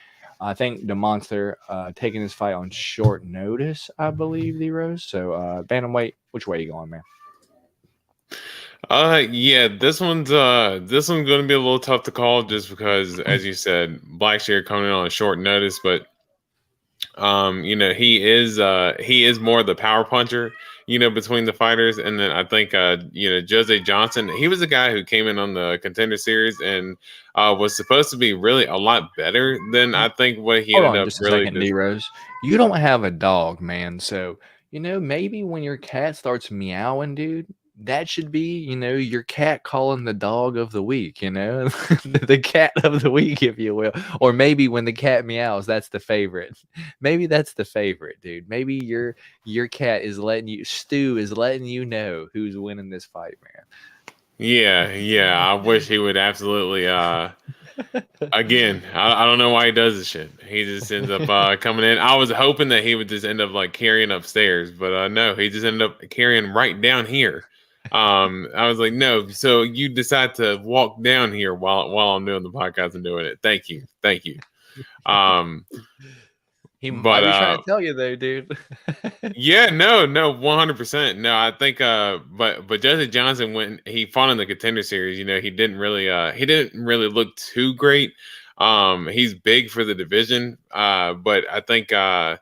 I think the Monster taking this fight on short notice, I believe, D-Rose. So, bantamweight, which way you going, man? Yeah, this one's going to be a little tough to call just because, as you said, Blackshear coming in on short notice, but he is more of the power puncher, between the fighters. And then I think Jose Johnson, he was a guy who came in on the Contender Series and was supposed to be really a lot better than I think what he ended up just really. A second, D-Rose. You don't have a dog, man. So, maybe when your cat starts meowing, dude, that should be, your cat calling the dog of the week, the cat of the week, if you will. Or maybe when the cat meows, that's the favorite. Maybe that's the favorite, dude. Maybe your cat is Stu is letting you know who's winning this fight, man. Yeah. I wish he would absolutely. Again, I don't know why he does this shit. He just ends up coming in. I was hoping that he would just end up like carrying upstairs, but no, he just ended up carrying right down here. I was like, no. So you decide to walk down here while I'm doing the podcast and doing it. Thank you. He might be trying to tell you though, dude. Yeah, no, 100%. No, I think, but Jose Johnson, when he fought in the Contender Series, he didn't really look too great. He's big for the division, but I think, I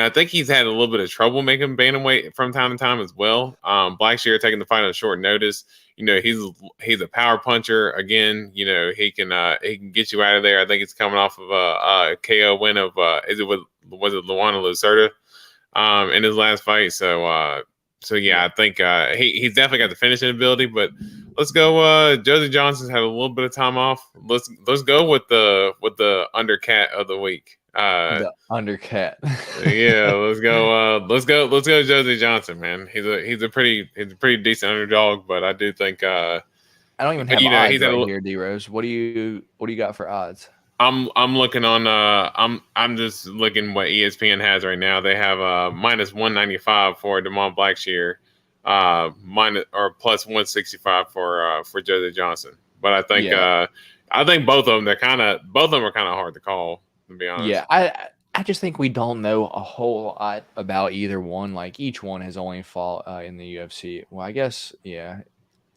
think he's had a little bit of trouble making bantamweight from time to time as well. Blackshear taking the fight on short notice. He's a power puncher. Again, he can get you out of there. I think it's coming off of a KO win of was it Luana Lucerda in his last fight. So yeah, I think he's definitely got the finishing ability. But let's go. Jose Johnson's had a little bit of time off. Let's go with the undercat of the week. The undercat. Yeah, let's go Jose Johnson, man. He's a pretty decent underdog, but I do think I don't even have odds right here, D-Rose. What do you got for odds? I'm looking on I'm just looking what ESPN has right now. They have minus 195 for Damon Blackshear, minus or plus 165 for Jose Johnson. But I think I think both of them are kind of hard to call, to be honest. Yeah, I just think we don't know a whole lot about either one. Like each one has only fought in the UFC. Well, I guess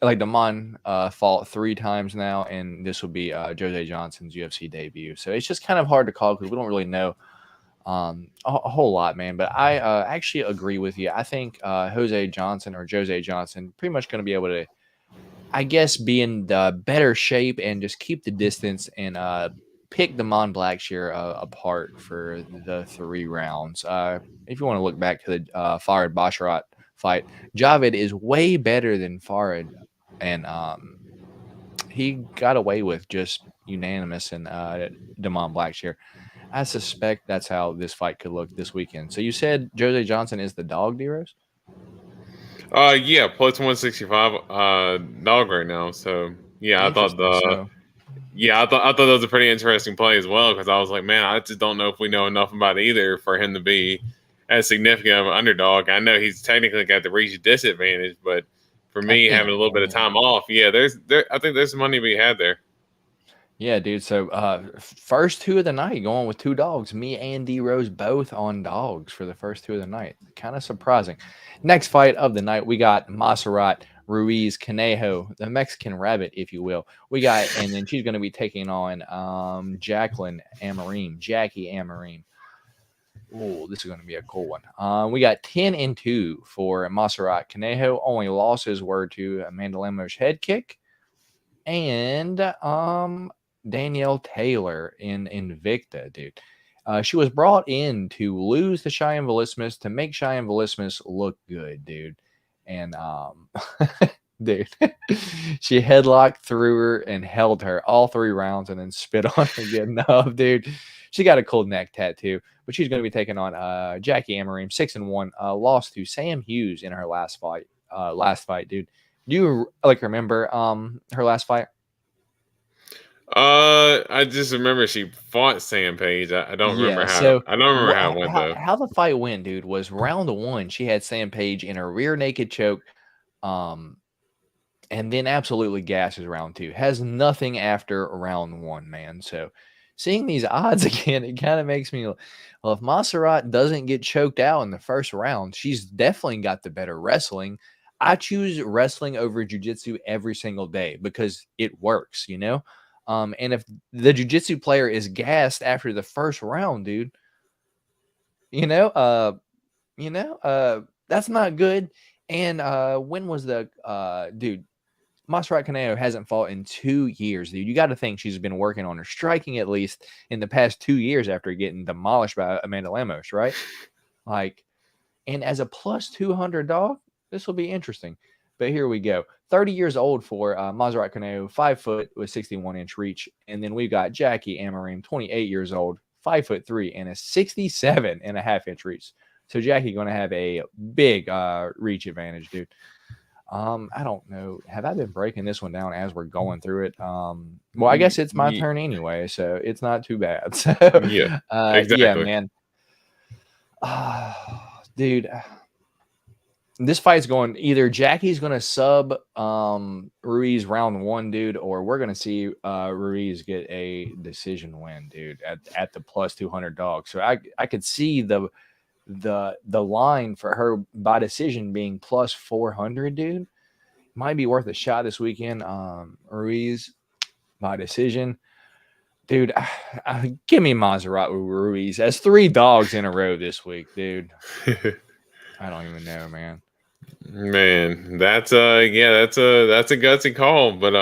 like Damon fought 3 times now, and this will be Jose Johnson's UFC debut. So it's just kind of hard to call because we don't really know a whole lot, man. But I actually agree with you. I think Jose Johnson pretty much going to be able to, I guess, be in the better shape and just keep the distance and pick Damon Blackshear apart for the 3 rounds. If you want to look back to the Farid Basharat fight, Javid is way better than Farid, and he got away with just unanimous and Damon Blackshear. I suspect that's how this fight could look this weekend. So you said Jose Johnson is the dog, D-Rose? Yeah, plus 165 dog right now. So yeah, I thought Interesting. So I thought that was a pretty interesting play as well, because I was like, man, I just don't know if we know enough about either for him to be as significant of an underdog. I know he's technically got the reach disadvantage, but for me, having a little bit of time off, I think there's some money to be had there. Yeah, dude. So first two of the night going with two dogs. Me and D-Rose both on dogs for the first two of the night. Kind of surprising. Next fight of the night, we got Montserrat Ruiz Conejo, the Mexican rabbit, if you will. We got, and then she's going to be taking on Jackie Amarim. Oh, this is going to be a cool one. We got 10-2 for Montserrat Conejo. Only losses were to Amanda Lemos head kick and Danielle Taylor in Invicta, dude. She was brought in to lose to Cheyenne Velismus to make Cheyenne Velismus look good, dude. And dude, she headlocked through her and held her all 3 rounds and then spit on her getting up, dude. She got a cool neck tattoo, but she's going to be taking on Jackie Amarim, 6-1, lost to Sam Hughes in her last fight. Dude. Do you remember her last fight? I just remember she fought Sam Page. I don't remember how. So I don't remember how it went though. How the fight went, dude, was round 1. She had Sam Page in a rear naked choke, and then absolutely gasses round 2. Has nothing after round 1, man. So seeing these odds again, it kind of makes me. Well, if Montserrat doesn't get choked out in the first round, she's definitely got the better wrestling. I choose wrestling over jiu-jitsu every single day because it works, you know? And if the jiu-jitsu player is gassed after the first round, dude, that's not good. And when was dude, Montserrat Conejo hasn't fought in 2 years, dude. You got to think she's been working on her striking at least in the past 2 years after getting demolished by Amanda Lemos, right? And as a plus 200 dog, this will be interesting. But here we go. 30 years old for Montserrat Conejo, 5 foot with 61-inch reach. And then we've got Jackie Amarim, 28 years old, 5'3" and a 67.5-inch reach. So Jackie going to have a big reach advantage, dude. I don't know. Have I been breaking this one down as we're going through it? Well, I guess it's my turn anyway, so it's not too bad. So, exactly. Yeah, man. Dude, this fight's going either Jackie's going to sub Ruiz round 1, dude, or we're going to see Ruiz get a decision win, dude, at the plus 200 dog. So I could see the line for her by decision being plus 400, dude. Might be worth a shot this weekend. Ruiz by decision. Dude, give me Montserrat Ruiz as 3 dogs in a row this week, dude. I don't even know, man. Man, that's a gutsy call, but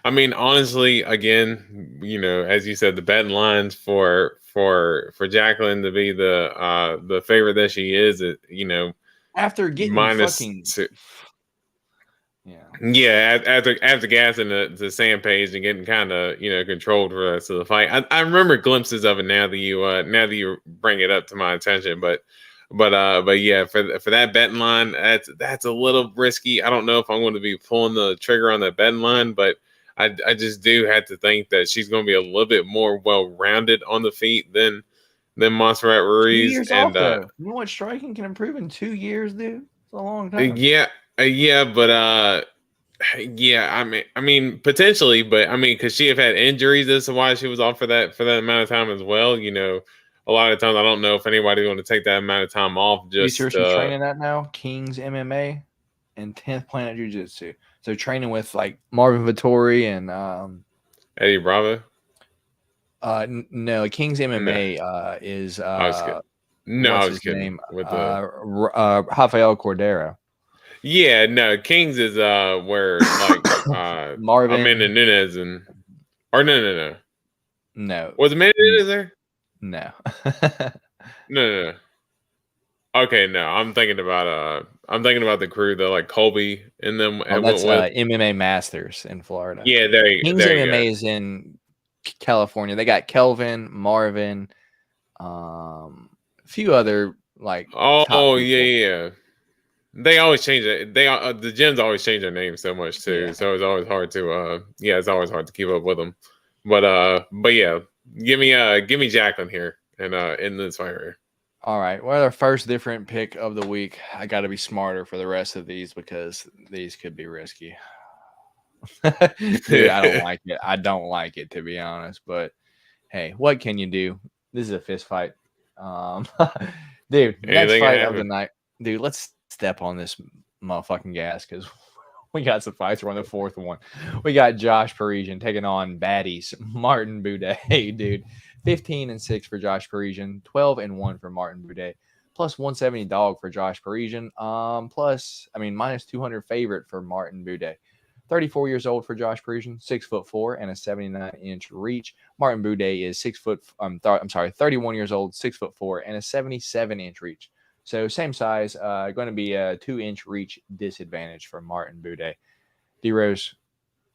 I mean, honestly, again, as you said, the betting lines for Jacqueline to be the favorite that she is, after getting minus fucking. After gassing the Sam Page and getting kind of controlled for the rest of the fight. I remember glimpses of it now that you bring it up to my attention, but yeah, for that betting line, that's a little risky. I don't know if I'm going to be pulling the trigger on that betting line, but I just do have to think that she's going to be a little bit more well-rounded on the feet than Montserrat Ruiz. 2 years off, though. You know what striking can improve in 2 years, dude? It's a long time. I mean, potentially, but I mean, could she have had injuries as to why she was off for that amount of time as well? A lot of times I don't know if anybody's going to take that amount of time off. Just you sure she's training that now? King's MMA and 10th Planet Jiu-Jitsu. So training with like Marvin Vittori and Eddie Bravo. No, King's MMA is I was kidding. Name? With Rafael Cordero. Yeah, no, King's is where like Marvin Amanda Nunes no. No. Was Amanda Nunes there? No. No. Okay, no. I'm thinking about the crew that like Colby and them. That's MMA Masters in Florida. Yeah, there you go. King's MMA is in California. They got Kelvin, Marvin, A few other like. Oh yeah. They always change it. The gyms always change their names so much too. Yeah. So it's always hard to it's always hard to keep up with them. But yeah, give me Jacqueline here and in this fight here. All right. Well, our first different pick of the week. I got to be smarter for the rest of these because these could be risky. Dude, I don't like it. I don't like it, to be honest. But hey, what can you do? This is a fist fight. Dude, next fight of the night. Dude, let's step on this motherfucking gas because we got some fights. We're on the fourth one. We got Josh Parisian taking on baddies Martin Buday, dude. 15-6 for Josh Parisian, 12-1 for Martin Buday, plus 170 dog for Josh Parisian. Minus 200 favorite for Martin Buday. 34 years old for Josh Parisian, 6'4" and a 79-inch reach. Martin Buday is 31 years old, 6'4" and a 77-inch reach. So same size, going to be a 2-inch reach disadvantage for Martin Buday. D-Rose,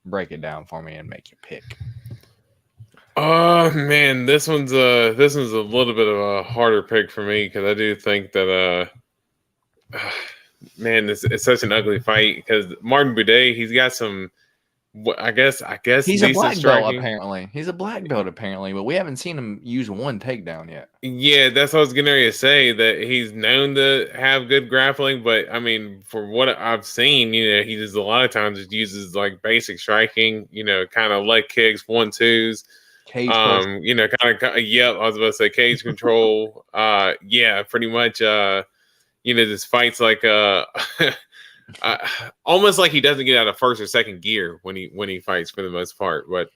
break it down for me and make your pick. Oh man, this one's a little bit of a harder pick for me because I do think that man, it's such an ugly fight because Martin Buday, he's got some. I guess he's a black belt apparently. He's a black belt apparently, but we haven't seen him use one takedown yet. Yeah, that's what I was getting ready to say. That he's known to have good grappling, but I mean, for what I've seen, he just a lot of times just uses like basic striking. Kind of leg kicks, 1-2s. Cage I was about to say cage control. Yeah, pretty much. This fights like almost like he doesn't get out of first or second gear when he fights for the most part. But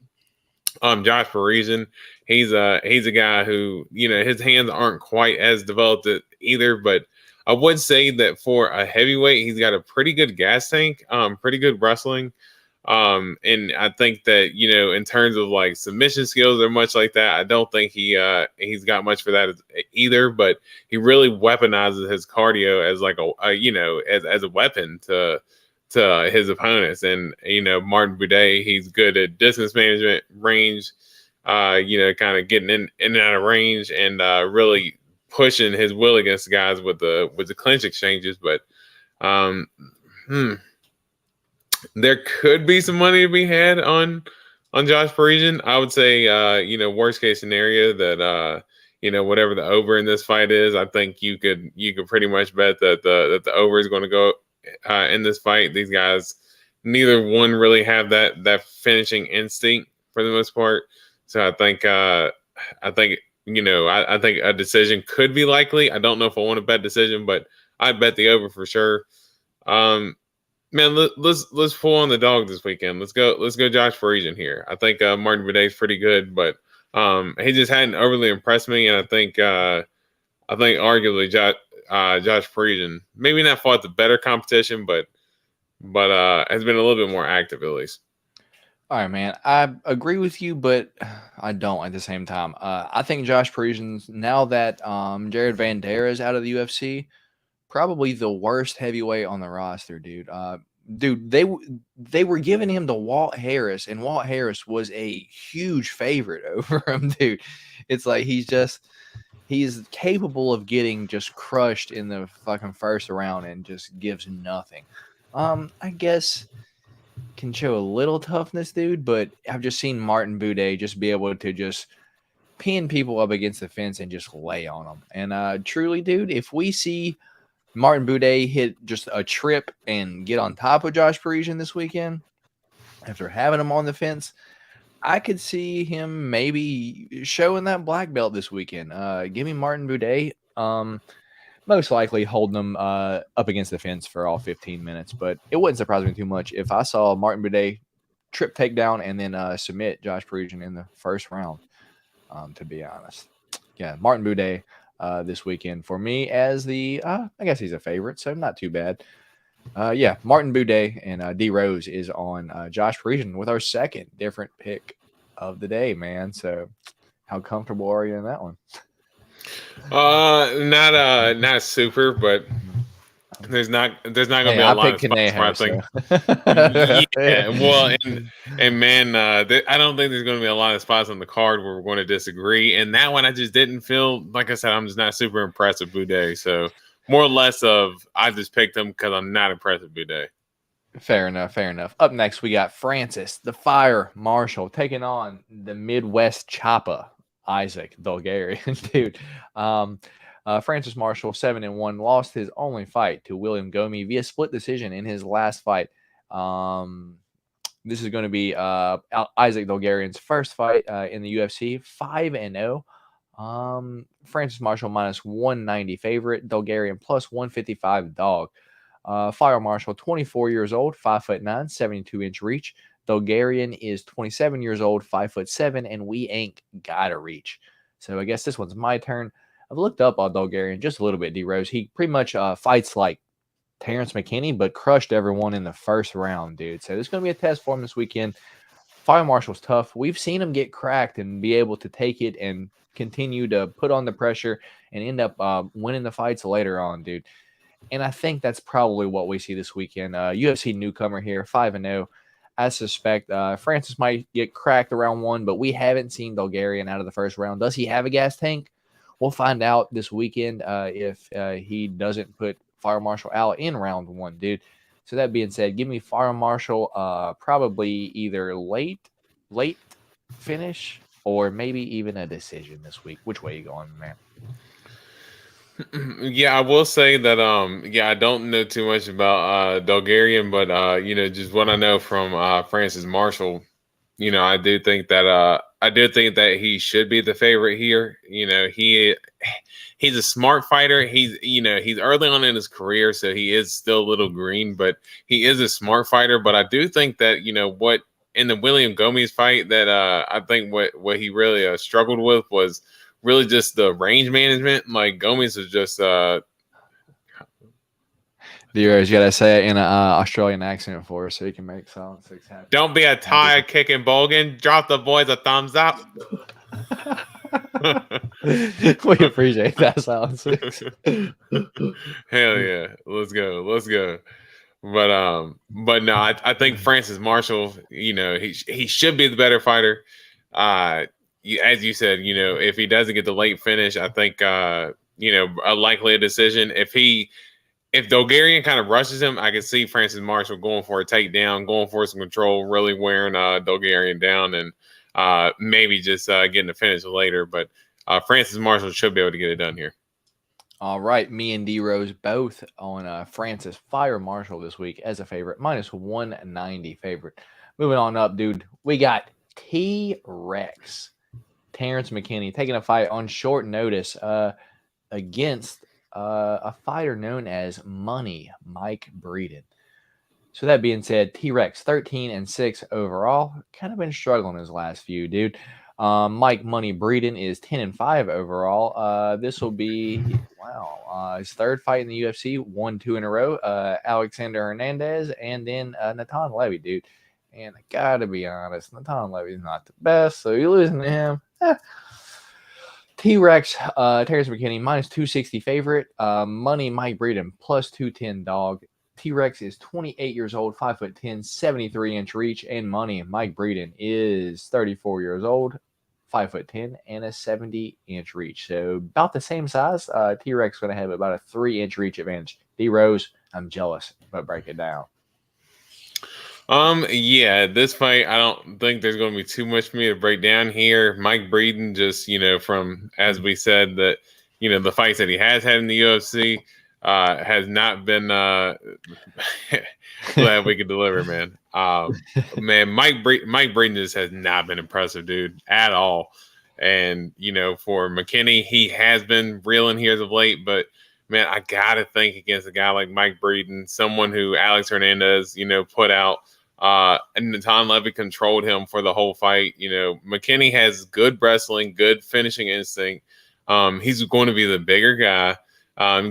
Josh Parisian, he's a guy who his hands aren't quite as developed either. But I would say that for a heavyweight, he's got a pretty good gas tank, pretty good wrestling. And I think that in terms of like submission skills or much like that, I don't think he's got much for that either. But he really weaponizes his cardio as like as a weapon to his opponents. And Martin Buday, he's good at distance management, range, kind of getting in and out of range, and really pushing his will against guys with the clinch exchanges. But there could be some money to be had on Josh Parisian. I would say, worst case scenario that whatever the over in this fight is, I think you could pretty much bet that the over is going to go in this fight. These guys, neither one really have that finishing instinct for the most part. So I think I think a decision could be likely. I don't know if I want to bet decision, but I'd bet the over for sure. Man, let's pull on the dog this weekend. Let's go Josh Parisian here. I think Martin Buday is pretty good, but he just hadn't overly impressed me, and I think arguably Josh Parisian maybe not fought the better competition, but has been a little bit more active at least. All right, man. I agree with you, but I don't at the same time. I think Josh Parisian's, now that Jared Vanderaa is out of the UFC, probably the worst heavyweight on the roster, dude. They were giving him to Walt Harris, and Walt Harris was a huge favorite over him, dude. It's like he's capable of getting just crushed in the fucking first round and just gives nothing. I guess can show a little toughness, dude, but I've just seen Martin Buday just be able to just pin people up against the fence and just lay on them. And truly, dude, if we see Martin Buday hit just a trip and get on top of Josh Parisian this weekend, after having him on the fence, I could see him maybe showing that black belt this weekend. Give me Martin Buday. Most likely holding him up against the fence for all 15 minutes, but it wouldn't surprise me too much if I saw Martin Buday trip takedown and then submit Josh Parisian in the first round, to be honest. Yeah, Martin Buday this weekend for me as the I guess he's a favorite, so not too bad. Yeah, Martin Buday and D Rose is on Josh Parisian with our second different pick of the day, man. So how comfortable are you in that one? Not super, but There's not going to be Hey, a I lot of picked spots where I Conejo, think. so. Yeah, well, and man, I don't think there's going to be a lot of spots on the card where we're going to disagree. And that one, I just didn't feel, like I said, I'm just not super impressed with Boudet. So more or less of I just picked him because I'm not impressed with Boudet. Fair enough. Fair enough. Up next, we got Francis, the Fire Marshal, taking on the Midwest Choppa, Isaac Bulgarian, dude. Francis Marshall, 7-1, lost his only fight to William Gomi via split decision in his last fight. This is going to be Isaac Bulgarian's first fight in the UFC, 5-0. Francis Marshall minus 190 favorite, Bulgarian plus 155 dog. Fire Marshal, 24 years old, 5'9", 72-inch reach. Bulgarian is 27 years old, 5'7", and we ain't got a reach. So I guess this one's my turn. I've looked up on Bulgarian just a little bit, D-Rose. He pretty much fights like Terrence McKinney, but crushed everyone in the first round, dude. So this is going to be a test for him this weekend. Fire Marshal's tough. We've seen him get cracked and be able to take it and continue to put on the pressure and end up winning the fights later on, dude. And I think that's probably what we see this weekend. UFC newcomer here, 5-0. I suspect Francis might get cracked around one, but we haven't seen Bulgarian out of the first round. Does he have a gas tank? We'll find out this weekend if he doesn't put Fire Marshal out in round one, dude. So that being said, give me Fire Marshal probably either late finish or maybe even a decision this week. Which way you going, man? Yeah, I will say that I don't know too much about Bulgarian, but just what I know from Francis Marshall, I do think that he should be the favorite here. He's a smart fighter. He's early on in his career, so he is still a little green, but he is a smart fighter. But I do think that what in the William Gomes fight that I think what he really struggled with was really just the range management. Like Gomes was just You gotta say it in an Australian accent for us so you can make sound 6 happen. Don't be a tire kicking Bogan. Drop the boys a thumbs up. We appreciate that, Sound 6. Hell yeah. Let's go. But no, I think Francis Marshall, he should be the better fighter. As you said, if he doesn't get the late finish, I think a likely a decision. If Bulgarian kind of rushes him, I can see Francis Marshall going for a takedown, going for some control, really wearing Bulgarian down, and maybe just getting the finish later. But Francis Marshall should be able to get it done here. All right, me and D-Rose both on Francis Fire Marshall this week as a favorite, minus 190 favorite. Moving on up, dude, we got T-Rex, Terrence McKinney, taking a fight on short notice against a fighter known as Money, Mike Breeden. So that being said, T-Rex 13-6 overall. Kind of been struggling his last few, dude. Mike Money Breeden is 10-5 overall. This will be his third fight in the UFC, 1-2 in a row. Alexander Hernandez and then Natan Levy, dude. And I gotta be honest, Natan Levy is not the best, so you're losing to him. T-Rex, Terrence McKinney, minus 260 favorite. Money, Mike Breeden, plus 210 dog. T-Rex is 28 years old, 5'10", 73-inch reach. And Money, Mike Breeden, is 34 years old, 5'10", and a 70-inch reach. So about the same size. T-Rex going to have about a 3-inch reach advantage. D-Rose, I'm jealous, but break it down. This fight, I don't think there's going to be too much for me to break down here. Mike Breeden, just, from, as we said, that, the fights that he has had in the UFC has not been glad we could deliver, man. Mike Breeden just has not been impressive, dude, at all. And, for McKinney, he has been reeling here as of late, but man, I got to think against a guy like Mike Breeden, someone who Alex Hernandez, put out. And Natan Levy controlled him for the whole fight. McKinney has good wrestling, good finishing instinct. He's going to be the bigger guy.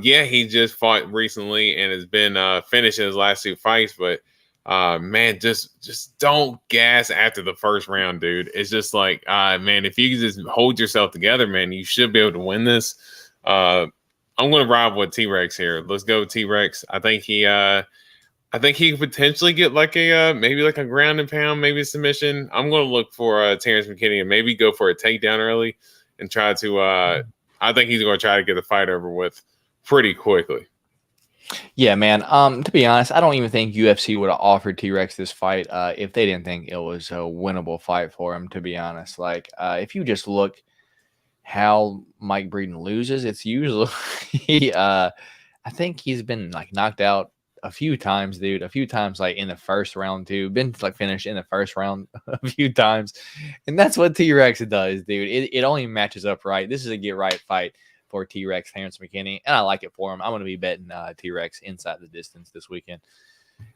He just fought recently and has been finishing his last 2 fights. But, man, just don't gas after the first round, dude. It's just like, man, if you can just hold yourself together, man, you should be able to win this. I'm going to ride with T-Rex here. Let's go T-Rex. I think he could potentially get like a maybe like a ground and pound, maybe a submission. I'm going to look for Terrence McKinney and maybe go for a takedown early and try to. I think he's going to try to get the fight over with pretty quickly. Yeah, man. To be honest, I don't even think UFC would have offered T-Rex this fight if they didn't think it was a winnable fight for him. To be honest, like if you just look how Mike Breeden loses, it's usually I think he's been like knocked out a few times, dude. A few times, like in the first round too. Been like finished in the first round a few times, and that's what T-Rex does, dude. It only matches up right. This is a get right fight for T-Rex, Terrence McKinney, and I like it for him. I'm going to be betting T-Rex inside the distance this weekend.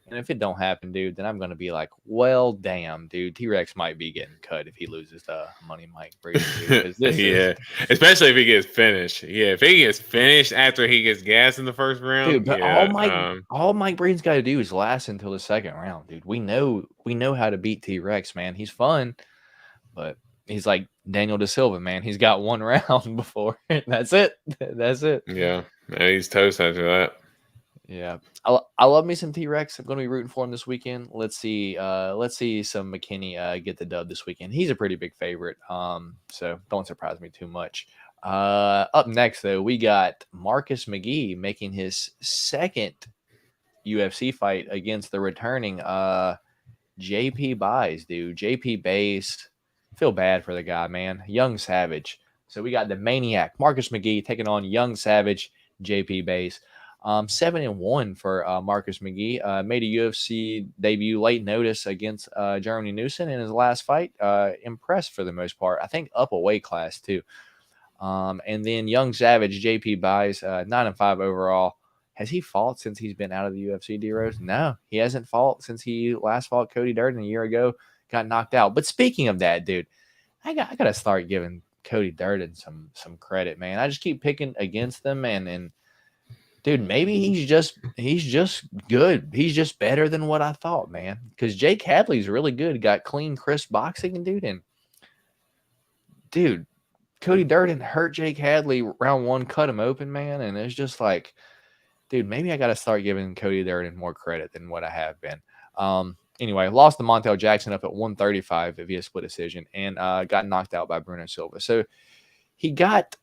And if it don't happen, dude, then I'm going to be like, well, damn, dude, T-Rex might be getting cut if he loses the money Mike Brady. Especially if he gets finished. Yeah, if he gets finished after he gets gassed in the first round. Dude, but all Mike Braden's got to do is last until the second round, dude. We know how to beat T-Rex, man. He's fun, but he's like Daniel Da Silva, man. He's got one round before. That's it. That's it. Yeah. He's toast after that. Yeah. I love me some T-Rex. I'm going to be rooting for him this weekend. Let's see some McKinney get the dub this weekend. He's a pretty big favorite. So don't surprise me too much. Up next, though, we got Marcus McGee making his second UFC fight against the returning JP Buys, dude. JP Bays. Feel bad for the guy, man. Young Savage. So we got the Maniac, Marcus McGee, taking on Young Savage, JP Bays. 7-1 for Marcus McGee. Made a UFC debut late notice against Jeremy Newson in his last fight. Impressed for the most part. I think up a weight class too. And then Young Savage, JP Buys, 9-5 overall. Has he fought since he's been out of the UFC, D-Rose? No, he hasn't fought since he last fought Cody Durden a year ago. Got knocked out. But speaking of that, dude, I got to start giving Cody Durden some credit, man. I just keep picking against them, and dude, maybe he's just good. He's just better than what I thought, man. Because Jake Hadley's really good. Got clean, crisp boxing, dude. And dude, Cody Durden hurt Jake Hadley round one, cut him open, man. And it's just like, dude, maybe I got to start giving Cody Durden more credit than what I have been. Anyway, lost to Montel Jackson up at 135 via split decision, and got knocked out by Bruno Silva. So he's got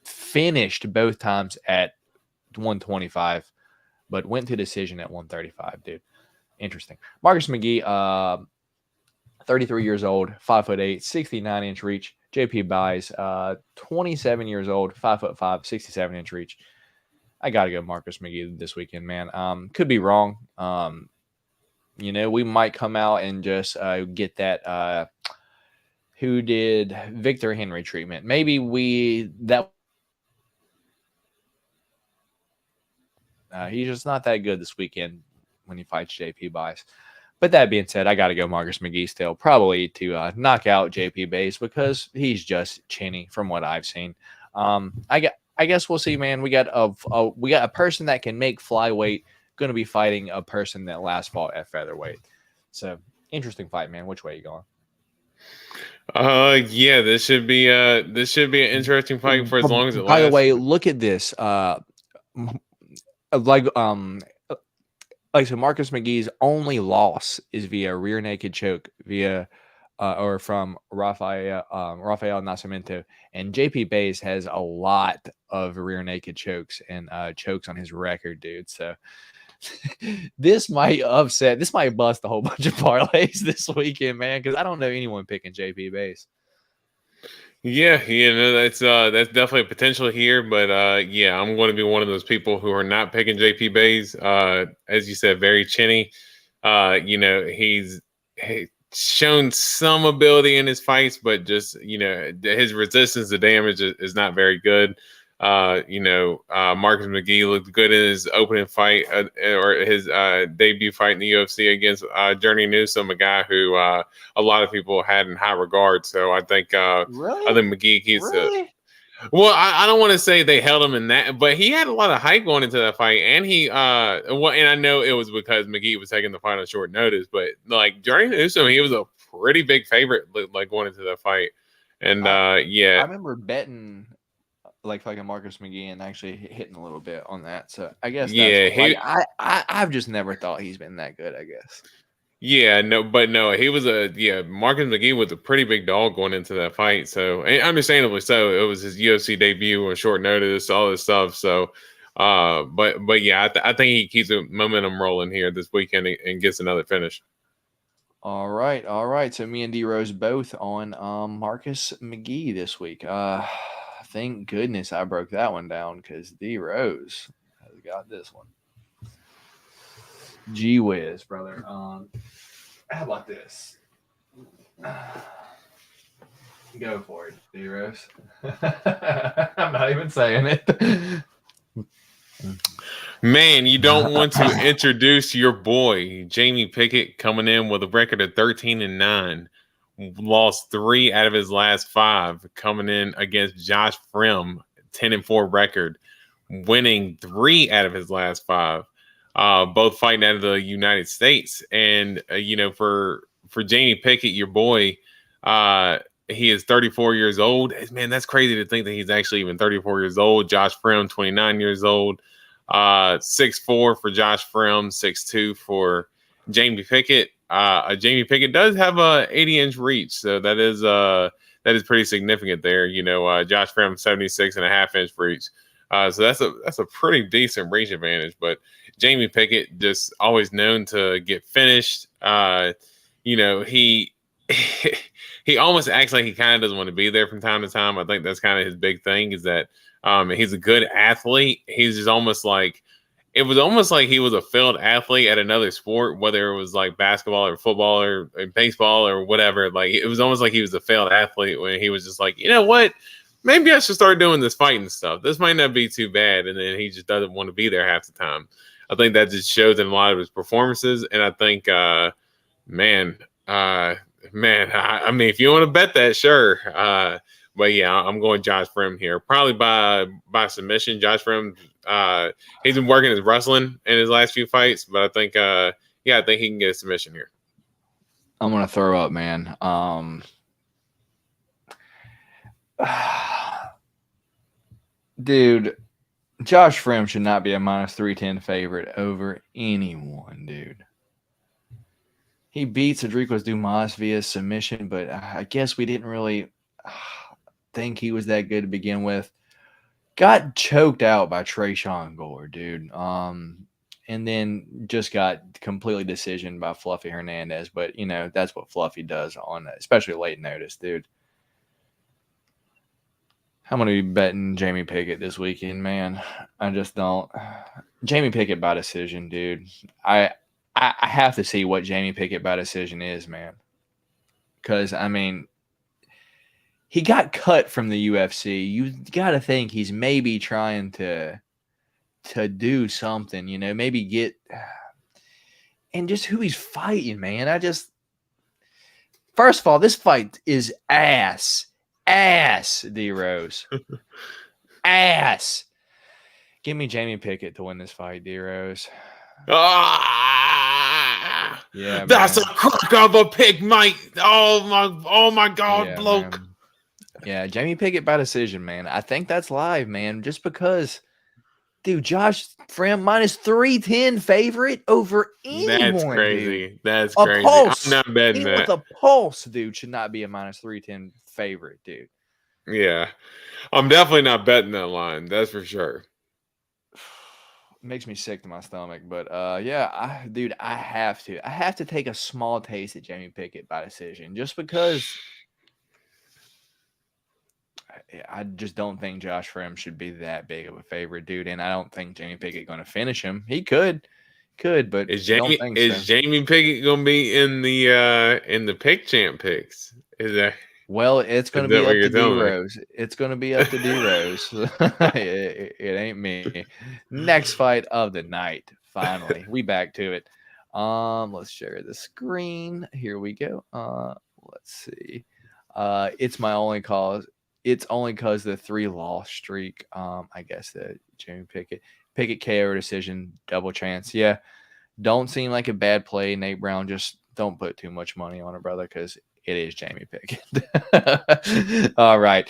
finished both times at 125, but went to decision at 135, dude. Interesting. Marcus McGee, 33 years old, 5'8", 69-inch reach. JP Buys, 27 years old, 5'5", 67-inch reach. I got to go Marcus McGee this weekend, man. Could be wrong. We might come out and just get that who did Victor Henry treatment. Maybe he's just not that good this weekend when he fights JP Buys. But that being said, I got to go Marcus McGee still, probably to knock out JP Bays because he's just chinny from what I've seen. I guess we'll see, man. We got a person that can make flyweight going to be fighting a person that last fought at featherweight. So interesting fight, man. Which way are you going? Yeah, this should be an interesting fight for as long as it lasts. By the way, look at this. So Marcus McGee's only loss is via rear naked choke from Rafael Nascimento, and JP Bays has a lot of rear naked chokes and chokes on his record, dude. So this might bust a whole bunch of parlays this weekend, man, because I don't know anyone picking JP Bays. Yeah, that's definitely a potential here, but yeah, I'm going to be one of those people who are not picking JP Bays. As you said, very chinny. He's shown some ability in his fights, but just his resistance to damage is not very good. Marcus McGee looked good in his opening fight or his debut fight in the UFC against Journey Newsom, a guy who a lot of people had in high regard. So I think really? I think McGee keeps really? Well, I don't want to say they held him in that, but he had a lot of hype going into that fight, and and I know it was because McGee was taking the fight on short notice, but like Journey Newsom, he was a pretty big favorite like going into that fight, and I remember betting like fucking Marcus McGee and actually hitting a little bit on that. So I guess that's Yeah, like I've just never thought he's been that good, I guess. yeah, no, but no, he was Marcus McGee was a pretty big dog going into that fight. So, and understandably so, it was his UFC debut on short notice, all this stuff. So, but yeah, I think he keeps the momentum rolling here this weekend and gets another finish. All right. So me and D Rose both on Marcus McGee this week. Thank goodness I broke that one down because D Rose has got this one. Gee whiz, brother. How about this? Go for it, D Rose. I'm not even saying it. Man, you don't want to introduce your boy Jamie Pickett coming in with a record of 13-9, lost 3 out of his last 5, coming in against Josh Frim, 10-4 record, winning 3 out of his last 5, both fighting out of the United States. And for Jamie Pickett, your boy, he is 34 years old. Man, that's crazy to think that he's actually even 34 years old. Josh Frim, 29 years old. 6'4" for Josh Frim, 6'2" for Jamie Pickett. Jamie Pickett does have a 80-inch reach, so that is pretty significant there. Josh Frim 76.5-inch reach, so that's a pretty decent reach advantage. But Jamie Pickett just always known to get finished. He he almost acts like he kind of doesn't want to be there from time to time. I think that's kind of his big thing, is that he's a good athlete. He's just almost like, it was almost like he was a failed athlete at another sport, whether it was like basketball or football or baseball or whatever. Like, it was almost like he was a failed athlete when he was just like, you know what? Maybe I should start doing this fighting stuff. This might not be too bad. And then he just doesn't want to be there half the time. I think that just shows in a lot of his performances. And I think, I mean, if you want to bet that, sure. But yeah, I'm going Josh Frim here, probably by submission. Josh Frim, he's been working his wrestling in his last few fights, but I think, I think he can get a submission here. I'm gonna throw up, man. Dude, Josh Frim should not be a -310 favorite over anyone, dude. He beats Adriquez Dumas via submission, but I guess we didn't really think he was that good to begin with. Got choked out by Trayshawn Gore, dude. And then just got completely decisioned by Fluffy Hernandez. But, that's what Fluffy does on especially late notice, dude. I'm going to be betting Jamie Pickett this weekend, man. I just don't. Jamie Pickett by decision, dude. I have to see what Jamie Pickett by decision is, man. Because, he got cut from the UFC. You got to think he's maybe trying to do something, maybe get – and just who he's fighting, man. First of all, this fight is ass, D-Rose. Ass. Give me Jamie Pickett to win this fight, D-Rose. Yeah, that's man. A crock of a pig, mate. Oh my God, yeah, bloke. Man. Yeah, Jamie Pickett by decision, man. I think that's live, man. Just because, dude, Josh Frim -310 favorite over anyone. That's crazy. Dude. That's a crazy. Pulse. I'm not betting that. With a pulse, dude, should not be a -310 favorite, dude. Yeah, I'm definitely not betting that line. That's for sure. Makes me sick to my stomach, but I have to take a small taste at Jamie Pickett by decision, just because I just don't think Josh Frim should be that big of a favorite, dude, and I don't think Jamie Pickett going to finish him. He could, but is Jamie Pickett going to be in the pick champ picks? Is that? Well, it's going to be up to D-Rose. It's going to be up to D-Rose. it ain't me. Next fight of the night. Finally, we back to it. Let's share the screen. Here we go. Let's see. It's my only cause. It's only because the 3-loss streak. I guess the Jamie Pickett KO decision, double chance. Yeah, don't seem like a bad play. Nate Brown, just don't put too much money on it, brother, because it is Jamie Pickett. All right.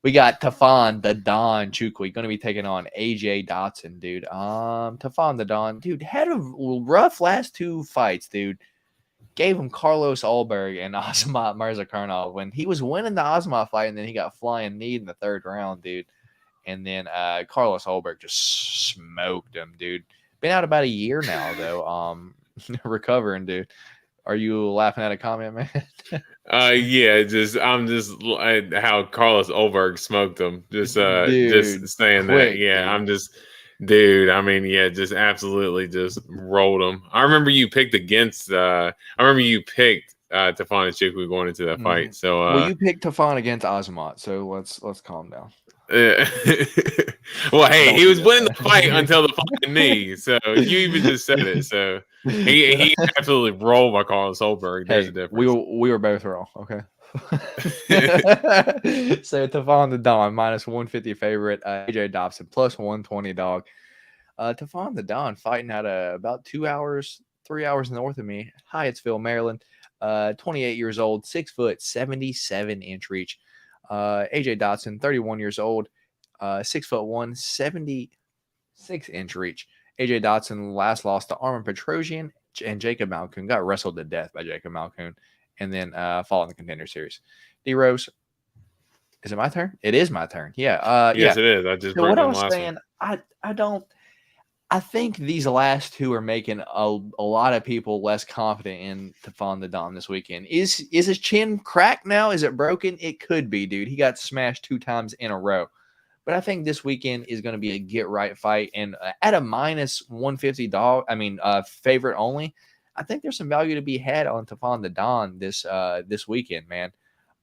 We got Tafon the Don Chukwi going to be taking on AJ Dotson, dude. Tafon the Don, dude, had a rough last 2 fights, dude. Gave him Carlos Ulberg and Azamat Murzakanov when he was winning the Azamat fight, and then he got flying knee in the 3rd round, dude. And then Carlos Ulberg just smoked him, dude. Been out about a year now, though. Recovering, dude. Are you laughing at a comment, man? Yeah, I'm just how Carlos Ulberg smoked him. Just saying quick, that. Yeah, dude. I'm just, dude. I mean, yeah, just absolutely just rolled him. I remember you picked against. I remember you picked Tafon Chukwu going into that fight. So, well, you picked Tafon against Azamat, so let's calm down. Well, hey, he was winning the fight until the fucking knee. So you even just said it. So he absolutely rolled by Carlos Ulberg. There's a difference. We were both wrong. Okay. So Tafon the Don -150 favorite, AJ Dobson +120 dog. Tafon the Don fighting out about 3 hours north of me, Hyattsville, Maryland. 28 years old, 6 foot, 77-inch reach. AJ Dotson, 31 years old, 6'1", 76-inch reach. AJ Dotson last lost to Armin Petrosian and Jacob Malkoun. Got wrestled to death by Jacob Malkoun, and then fought in the Contender Series. D Rose, is it my turn? It is my turn. Yeah. Yes, yeah. it is. I just so what I was saying. I think these last 2 are making a lot of people less confident in Tafon the Don this weekend. Is his chin cracked now? Is it broken? It could be, dude. He got smashed 2 times in a row. But I think this weekend is going to be a get-right fight. And at a -150 dog, favorite only, I think there's some value to be had on Tafon the Don this weekend, man.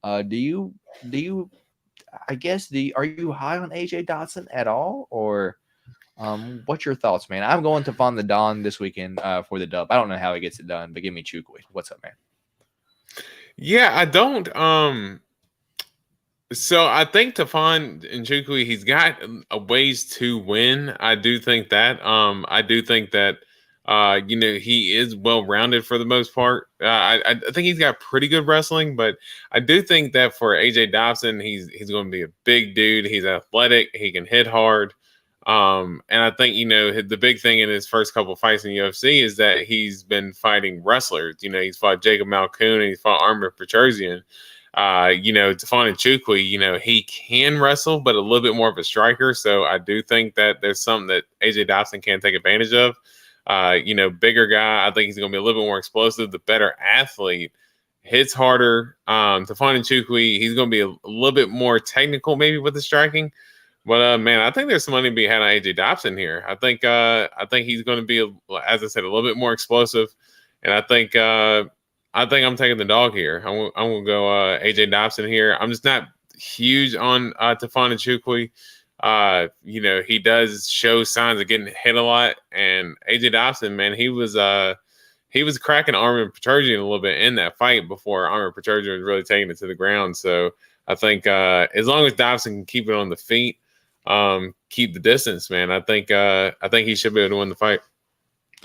Are you high on AJ Dotson at all, or what's your thoughts, man? I'm going to Tafon the Don this weekend for the dub. I don't know how he gets it done, but give me Chukwi. What's up, man? Yeah, I don't. So I think Tafon and Chukwi, he's got a ways to win. I do think that. I do think that. He is well rounded for the most part. I think he's got pretty good wrestling, but I do think that for AJ Dobson, he's going to be a big dude. He's athletic. He can hit hard. And I think, the big thing in his first couple of fights in UFC is that he's been fighting wrestlers. He's fought Jacob Malkoun and he's fought Armin Petrosian. Tafon and Chukwi, he can wrestle, but a little bit more of a striker. So I do think that there's something that AJ Dobson can take advantage of. Bigger guy. I think he's going to be a little bit more explosive, the better athlete, hits harder. Tafon and Chukwi, he's going to be a little bit more technical maybe with the striking. But man, I think there's some money to be had on AJ Dobson here. I think he's going to be, as I said, a little bit more explosive, and I think I'm taking the dog here. I'm going to go AJ Dobson here. I'm just not huge on Tafon and Chukwi. He does show signs of getting hit a lot, and AJ Dobson, man, he was cracking Armin Petrosian a little bit in that fight before Armin Petrosian was really taking it to the ground. So I think as long as Dobson can keep it on the feet, keep the distance, man, I think he should be able to win the fight.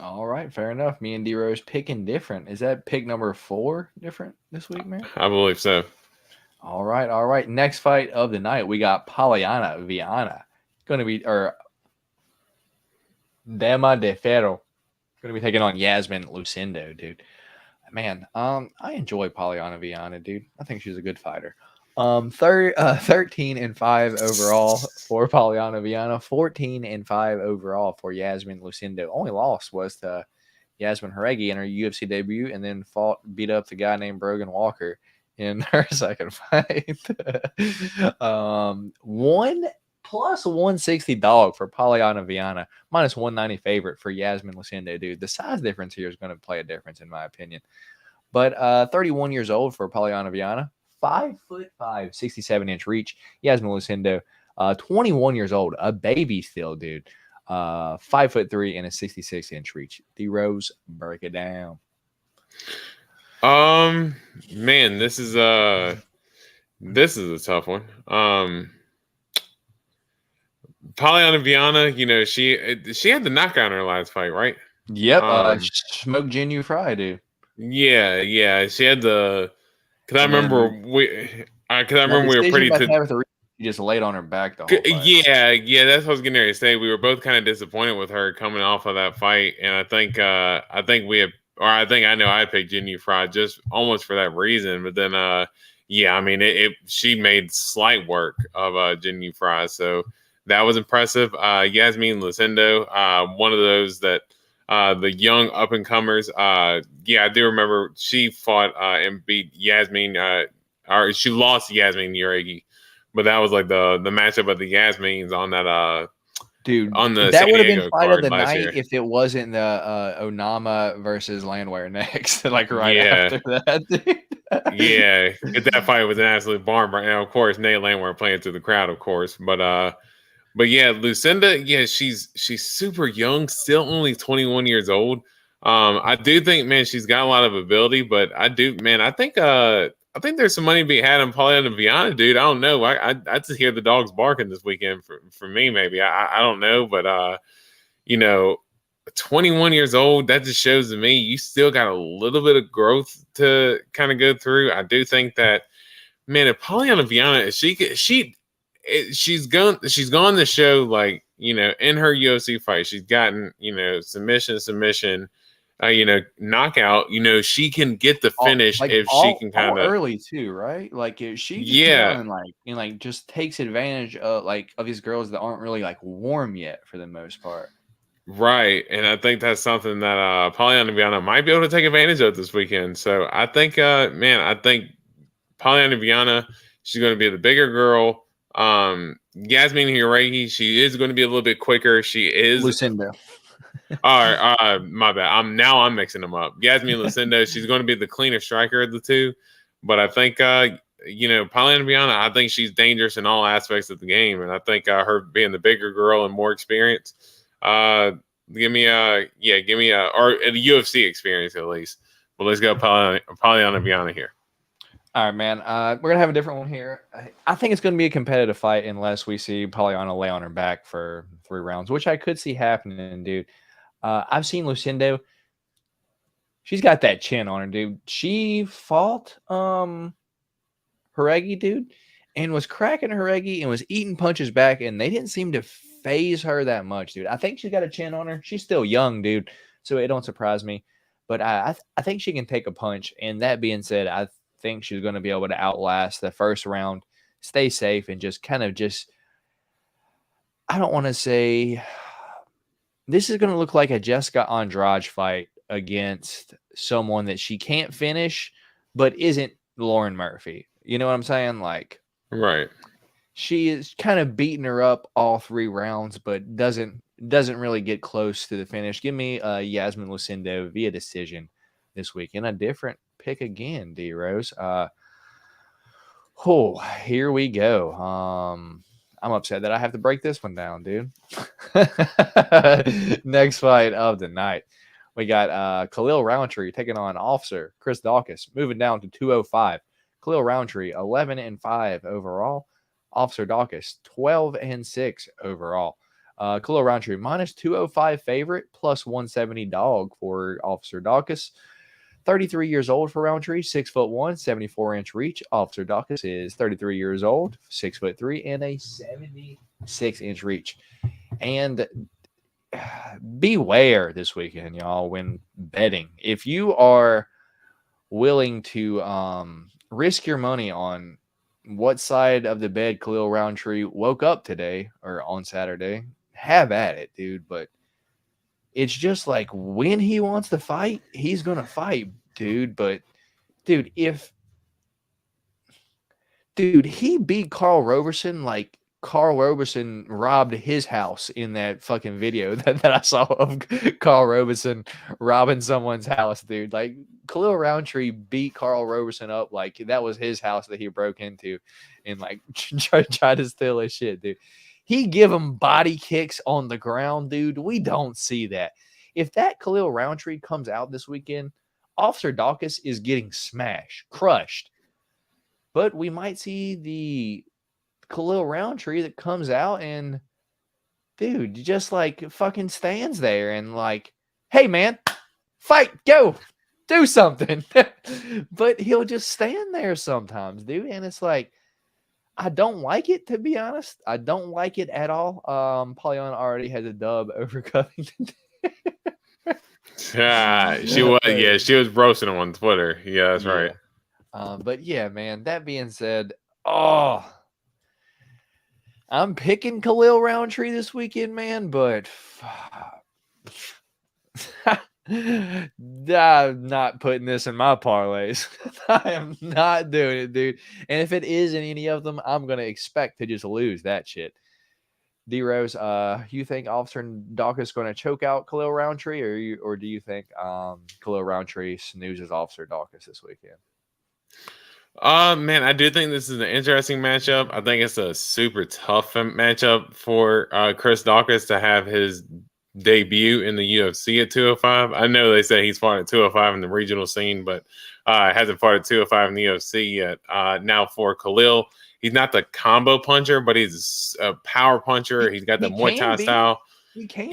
All right, fair enough. Me and D Rose picking different. Is that pick number 4 different this week, man? I believe so. All right. Next fight of the night, we got Polyana Viana. Dama de Ferro. Going to be taking on Yasmin Lucindo, dude. Man, I enjoy Polyana Viana, dude. I think she's a good fighter. 13-5 overall for Polyana Viana, 14-5 overall for Yasmin Lucindo. Only loss was to Yasmin Haregi in her UFC debut, and then beat up the guy named Brogan Walker in her second fight. 1+160 dog for Polyana Viana, -190 favorite for Yasmin Lucindo, dude. The size difference here is going to play a difference in my opinion. But 31 years old for Polyana Viana, 5'5", 67-inch reach. Yasmin Lucindo, 21 years old, a baby still, dude. 5'3" and a 66-inch reach. D Rose, break it down. Man, this is a tough one. Polyana Viana, she had the knockout in her last fight, right? Yep. Smoked Jinu Fry, dude. Yeah. She had the. Because I remember we were pretty. She just laid on her back the whole fight. Yeah, that's what I was getting ready to say. We were both kind of disappointed with her coming off of that fight, and I think I know I picked Jenny Fry just almost for that reason. But then, I mean, she made slight work of Jenny Fry, so that was impressive. Yasmin Lucindo, one of those that the young up and comers. I do remember she fought and beat Yasmin, or she lost Yasmin Uregi. But that was like the matchup of the Yasmins on that dude on the that San would have Diego been fight of the card last night year. if it wasn't the Onama versus Landwehr next, like right Yeah. after that. Dude. Yeah, that fight was an absolute barn burner. And of course, Nate Landwehr playing through the crowd, of course. But yeah, Lucinda, she's super young, still only 21 years old. I do think, man, she's got a lot of ability, but I think there's some money to be had on Polyana Viana, dude. I don't know. I just hear the dogs barking this weekend for me, maybe. I don't know, but 21 years old, that just shows to me you still got a little bit of growth to kind of go through. I do think that, man, if Polyana Viana, she's gone to show, like, in her UFC fight, she's gotten, submission, knockout, she can get the finish if she can kind of early too, right? Like if she can come out and just takes advantage of these girls that aren't really like warm yet for the most part. Right. And I think that's something that Polyana Viana might be able to take advantage of this weekend. So I think Polyana Viana, she's going to be the bigger girl. Yasmin Hiregi, she is going to be a little bit quicker. She is Lucinda. All right, my bad. I'm mixing them up. Yasmin Lucindo, she's going to be the cleaner striker of the two, but I think Polyana Viana, I think she's dangerous in all aspects of the game, and I think her being the bigger girl and more experience, give me a UFC experience at least. But let's go Polyana Viana here. All right, man. We're gonna have a different one here. I think it's gonna be a competitive fight unless we see Polyana lay on her back for 3 rounds, which I could see happening, dude. I've seen Lucindo. She's got that chin on her, dude. She fought Hiregi, dude, and was cracking Hiregi and was eating punches back, and they didn't seem to phase her that much, dude. I think she's got a chin on her. She's still young, dude, so it don't surprise me. But I think she can take a punch. And that being said, I think she's going to be able to outlast the first round, stay safe, and just I don't want to say this is going to look like a Jessica Andrade fight against someone that she can't finish, but isn't Lauren Murphy. You know what I'm saying? Like, right. She is kind of beating her up all 3 rounds, but doesn't really get close to the finish. Give me Yasmin Lucindo via decision this week. And a different pick again, D Rose. Here we go. I'm upset that I have to break this one down, dude. Next fight of the night. We got Khalil Roundtree taking on Officer Chris Dawkins, moving down to 205. Khalil Roundtree, 11-5 overall. Officer Dawkins, 12-6 overall. Khalil Roundtree, minus 205 favorite, plus 170 dog for Officer Dawkins. 33 years old for Roundtree, 6'1", 74-inch reach. Officer Dawkins is 33 years old, 6'3", and a 76-inch reach. And beware this weekend, y'all, when betting. If you are willing to risk your money on what side of the bed Khalil Roundtree woke up today or on Saturday, have at it, dude. But it's just like when he wants to fight, he's going to fight, dude. But, dude, he beat Carl Roberson like Carl Roberson robbed his house in that fucking video that I saw of Carl Roberson robbing someone's house, dude. Like, Khalil Roundtree beat Carl Roberson up like that was his house that he broke into and, like, tried to steal his shit, dude. He give him body kicks on the ground, dude. We don't see that. If that Khalil Roundtree comes out this weekend, Officer Dawkins is getting smashed, crushed. But we might see the Khalil Roundtree that comes out and, dude, just like fucking stands there and like, hey, man, fight, go, do something. But he'll just stand there sometimes, dude. And it's like, I don't like it, to be honest. I don't like it at all. Pollyanna already has a dub over Covington. She was roasting him on Twitter. Yeah, that's right. But yeah, man, that being said, I'm picking Khalil Roundtree this weekend, man, but I'm not putting this in my parlays. I am not doing it, dude. And if it is in any of them, I'm going to expect to just lose that shit. D-Rose, you think Officer Dawkins going to choke out Khalil Roundtree, or do you think Khalil Roundtree snoozes Officer Dawkins this weekend? Man, I do think this is an interesting matchup. I think it's a super tough matchup for Chris Dawkins to have his debut in the UFC at 205. I know they say he's fought at 205 in the regional scene, but hasn't fought at 205 in the UFC yet. Now for Khalil, he's not the combo puncher, but he's a power puncher. He's got the Muay Thai style. He can't.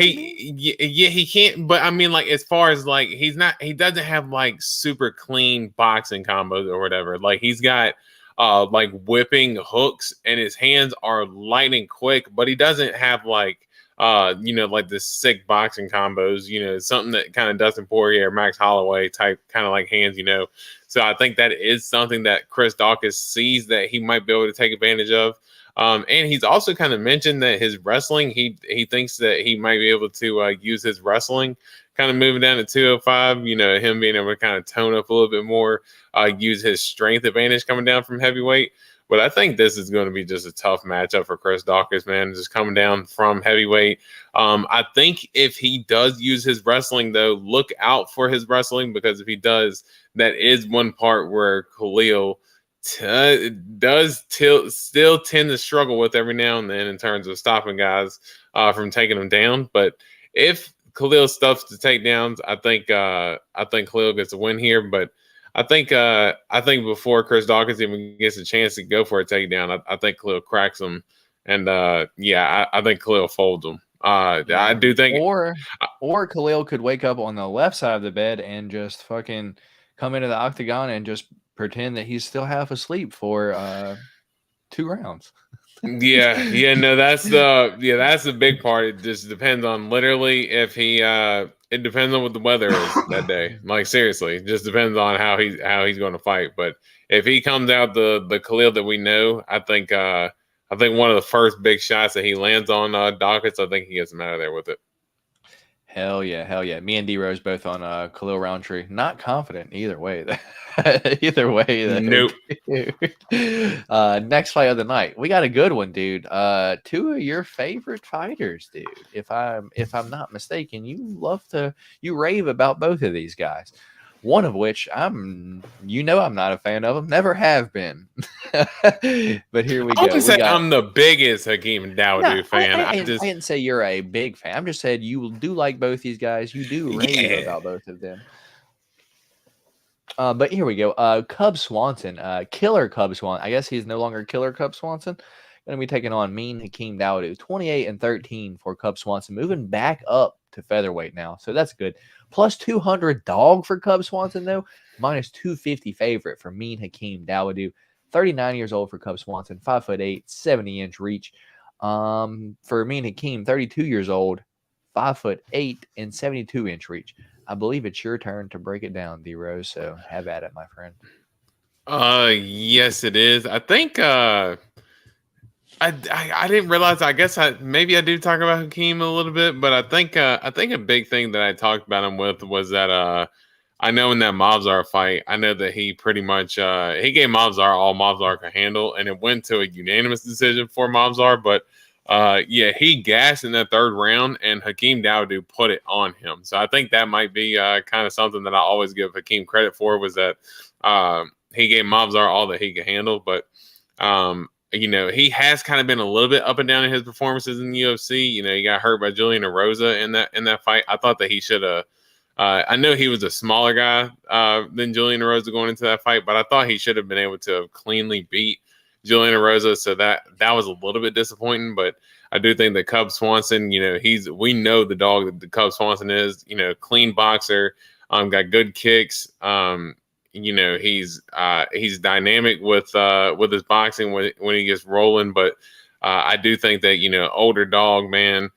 But I mean, like, as far as like, he doesn't have like super clean boxing combos or whatever. Like, he's got like whipping hooks, and his hands are lightning quick, but he doesn't have like like the sick boxing combos, something that kind of Dustin Poirier or Max Holloway type kind of like hands, So I think that is something that Chris Dawkins sees that he might be able to take advantage of. And he's also kind of mentioned that his wrestling, he thinks that he might be able to use his wrestling kind of moving down to 205, him being able to kind of tone up a little bit more, use his strength advantage coming down from heavyweight. But I think this is going to be just a tough matchup for Chris Dawkins, man, just coming down from heavyweight. I think if he does use his wrestling, though, look out for his wrestling, because if he does, that is one part where Khalil does still tend to struggle with every now and then in terms of stopping guys from taking them down. But if Khalil stuffs the takedowns, I think Khalil gets a win here. But I think before Chris Dawkins even gets a chance to go for a takedown, I think Khalil cracks him, and I think Khalil folds him. I do think, or Khalil could wake up on the left side of the bed and just fucking come into the octagon and just pretend that he's still half asleep for 2 rounds. That's the big part. It just depends on literally if he it depends on what the weather is that day. Like, seriously, it just depends on how he's going to fight. But if he comes out the Khalil that we know, I think one of the first big shots that he lands on Dawkins, I think he gets him out of there with it. Hell yeah. Me and D-Rose both on Khalil Roundtree. Not confident either way. Nope. Next fight of the night. We got a good one, dude. 2 of your favorite fighters, dude. If I'm not mistaken, you rave about both of these guys. One of which I'm not a fan of them. Never have been. But here we go. I wouldn't say I'm the biggest Hakeem Dawodu fan. I didn't say you're a big fan. I'm just saying you do like both these guys. You do rave about both of them. But here we go. Cub Swanson, Killer Cub Swanson. I guess he's no longer Killer Cub Swanson. Going to be taking on Mean Hakeem Dawodu. 28-13 for Cub Swanson. Moving back up to featherweight now. So that's good. Plus 200 dog for Cub Swanson, though. Minus 250 favorite for Mean Hakeem Dawodu. 39 years old for Cub Swanson. 5'8", 70-inch reach. For Mean Hakeem, 32 years old. 5'8" and 72-inch reach. I believe it's your turn to break it down, D-Rose. So have at it, my friend. Yes, it is. I think I didn't realize. I guess maybe I do talk about Hakeem a little bit, but I think a big thing that I talked about him with was that I know in that Mobzar fight, I know that he pretty much he gave Mobzar all Mobzar could handle, and it went to a unanimous decision for Mobzar. But he gassed in that 3rd round, and Hakeem Dawodu put it on him. So I think that might be kind of something that I always give Hakeem credit for, was that he gave Mobzar all that he could handle. But he has kind of been a little bit up and down in his performances in the UFC. He got hurt by Julian Erosa in that fight. I thought that he should have. I know he was a smaller guy than Julian Erosa going into that fight, but I thought he should have been able to have cleanly beat Julian Erosa. So that was a little bit disappointing. But I do think that Cub Swanson, we know the dog that the Cub Swanson is. Clean boxer, got good kicks. he's dynamic with his boxing when he gets rolling, but I do think that older dog, man.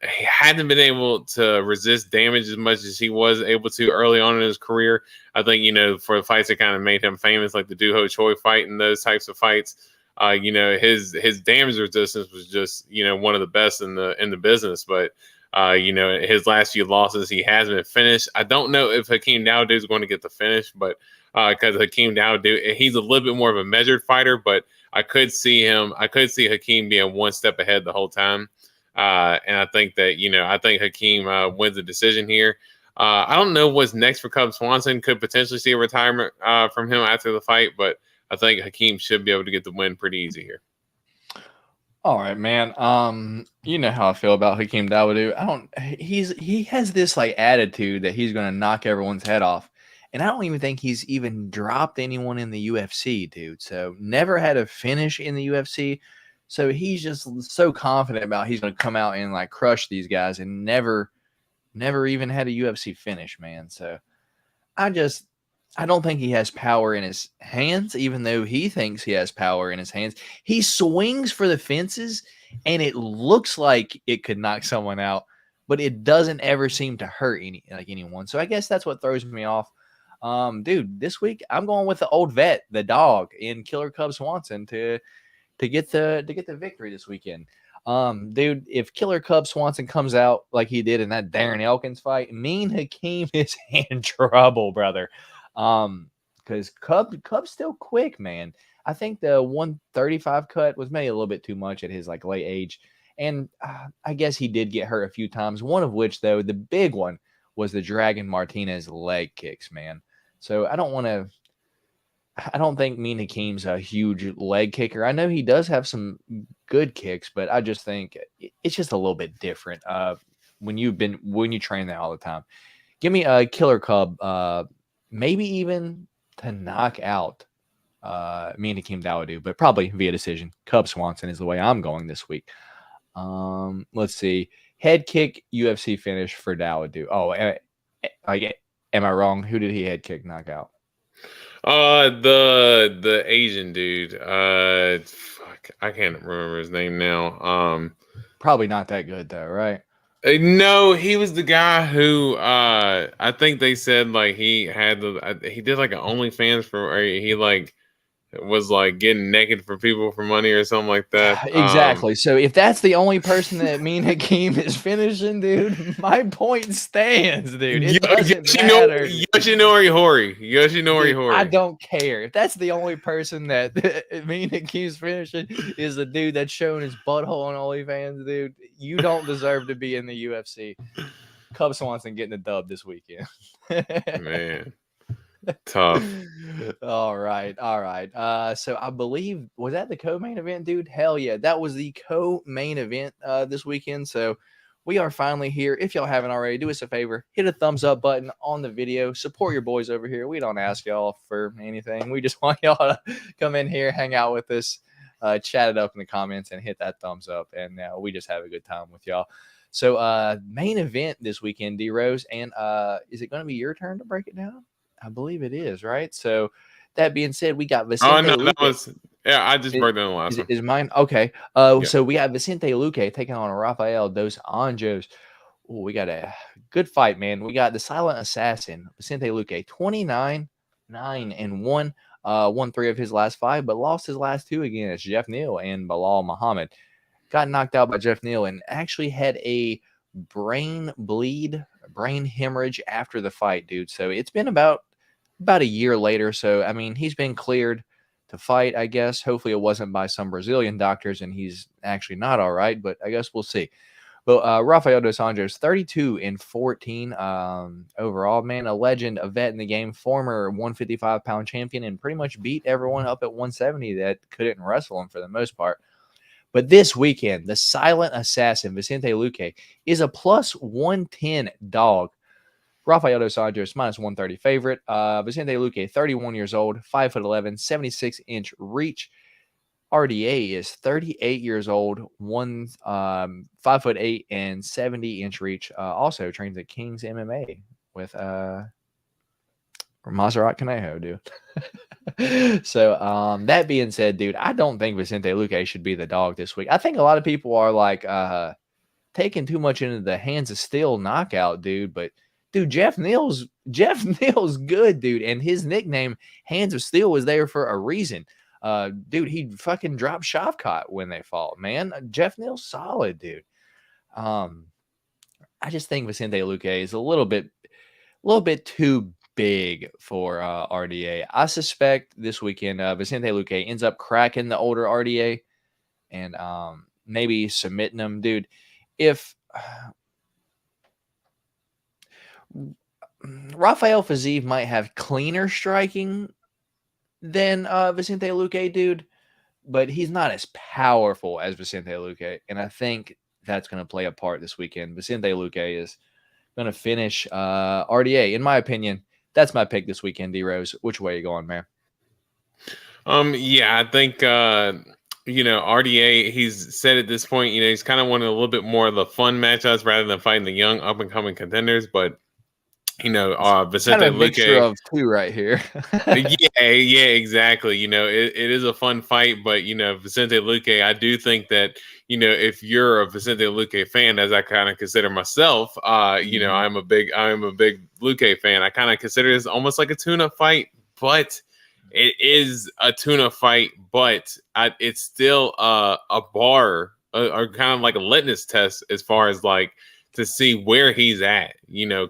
He hasn't been able to resist damage as much as he was able to early on in his career. I think, for the fights that kind of made him famous, like the Doo Ho Choi fight and those types of fights, his damage resistance was just, one of the best in the business. But, his last few losses, he hasn't been finished. I don't know if Hakeem Dawodu is going to get the finish, but because Hakeem Dawodu, he's a little bit more of a measured fighter, but I could see Hakeem being one step ahead the whole time. And I think that, I think Hakeem wins the decision here. I don't know what's next for Cub Swanson. Could potentially see a retirement from him after the fight, but I think Hakeem should be able to get the win pretty easy here. All right, man. You know how I feel about Hakeem Dawodu. He has this like attitude that he's gonna knock everyone's head off. And I don't even think he's even dropped anyone in the UFC, dude. So never had a finish in the UFC. So he's just so confident about he's going to come out and like crush these guys and never even had a UFC finish, man. So I don't think he has power in his hands, even though he thinks he has power in his hands. He swings for the fences and it looks like it could knock someone out, but it doesn't ever seem to hurt anyone. So I guess that's what throws me off. Dude, this week I'm going with the old vet, the dog in Killer Cub Swanson to get the victory this weekend. Dude, if Killer Cub Swanson comes out like he did in that Darren Elkins fight, me and Hakeem is in trouble, brother. Because Cub's still quick, man. I think the 135 cut was maybe a little bit too much at his like late age. And I guess he did get hurt a few times. One of which, though, the big one was the Dragon Martinez leg kicks, man. So I don't think Mina Hakeem's a huge leg kicker. I know he does have some good kicks, but I just think it's just a little bit different when you train that all the time. Give me a Killer Cub, maybe even to knock out Mina Hakeem Dawodu, but probably via decision. Cub Swanson is the way I'm going this week. Let's see. Head kick UFC finish for Dawodu. Oh, am I wrong? Who did he head kick knock out? The Asian dude. Fuck, I can't remember his name now. Probably not that good though, right? No, he was the guy who I think they said like he did like an OnlyFans or he like was like getting naked for people for money or something like that. Exactly. So if that's the only person that me and Hakeem is finishing, dude, my point stands, dude. It doesn't matter. Yoshinori Hori. I don't care. If that's the only person that me and Hakeem's finishing is the dude that's showing his butthole on OnlyFans, dude, you don't deserve to be in the UFC. Cub Swanson getting the dub this weekend. Man. Tough. All right. So I believe, was that the co-main event, dude? Hell yeah, that was the co-main event this weekend. So we are finally here. If y'all haven't already, do us a favor, hit a thumbs up button on the video. Support your boys over here. We don't ask y'all for anything. We just want y'all to come in here, hang out with us, chat it up in the comments, and hit that thumbs up. And we just have a good time with y'all. So main event this weekend, D Rose, and is it going to be your turn to break it down? I believe it is, right? So that being said, we got Vicente Luque. I just broke down the last one. Is mine? Okay. So we got Vicente Luque taking on Rafael dos Anjos. Oh, we got a good fight, man. We got the silent assassin, Vicente Luque, 29-9-1. Won 3 of his last 5, but lost his last 2 against Jeff Neal and Bilal Muhammad. Got knocked out by Jeff Neal and actually had a brain hemorrhage after the fight, dude. So it's been about a year later. So, I mean, he's been cleared to fight, I guess. Hopefully it wasn't by some Brazilian doctors and he's actually not all right, but I guess we'll see. But Rafael dos Anjos, 32-14 overall, man. A legend, a vet in the game, former 155-pound champion, and pretty much beat everyone up at 170 that couldn't wrestle him for the most part. But this weekend, the silent assassin, Vicente Luque, is a plus 110 dog. Rafael dos Anjos, minus 130 favorite. Vicente Luque, 31 years old, 5'11", 76-inch reach. RDA is 38 years old, 5'8", and 70-inch reach. Also trains at King's MMA with Or Maserati Conejo, dude. So that being said, dude, I don't think Vicente Luque should be the dog this week. I think a lot of people are like taking too much into the hands of steel knockout, dude. But dude, Jeff Neal's good, dude, and his nickname Hands of Steel was there for a reason. Dude, he fucking dropped Shavkat when they fought, man. Jeff Neal's solid, dude. I just think Vicente Luque is a little bit too big for RDA. I suspect this weekend Vicente Luque ends up cracking the older RDA and maybe submitting him, dude. If Rafael Fiziev might have cleaner striking than Vicente Luque, dude, but he's not as powerful as Vicente Luque, and I think that's going to play a part this weekend. Vicente Luque is going to finish RDA, in my opinion. That's my pick this weekend, D-Rose. Which way are you going, man? Yeah, I think RDA, he's said at this point, he's kind of wanting a little bit more of the fun matchups rather than fighting the young up and coming contenders, but Vicente kind of a mixture Luque of two right here. yeah, exactly. It is a fun fight, but Vicente Luque, I do think that if you're a Vicente Luque fan, as I kind of consider myself, I'm a big Luque fan. I kind of consider this almost like a tune-up fight, but it is a tune-up fight, but it's still a bar, or kind of like a litmus test as far as like to see where he's at,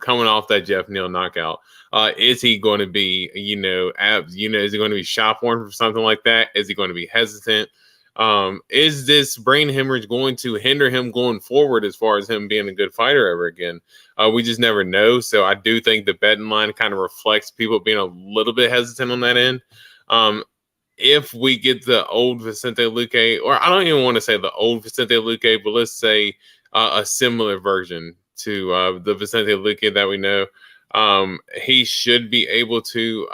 coming off that Jeff Neal knockout. Is he going to be, is he going to be shop worn for something like that? Is he going to be hesitant? Is this brain hemorrhage going to hinder him going forward as far as him being a good fighter ever again? We just never know. So I do think the betting line kind of reflects people being a little bit hesitant on that end. If we get the old Vicente Luque, or I don't even want to say the old Vicente Luque, but let's say a similar version to the Vicente Luque that we know, he should be able to,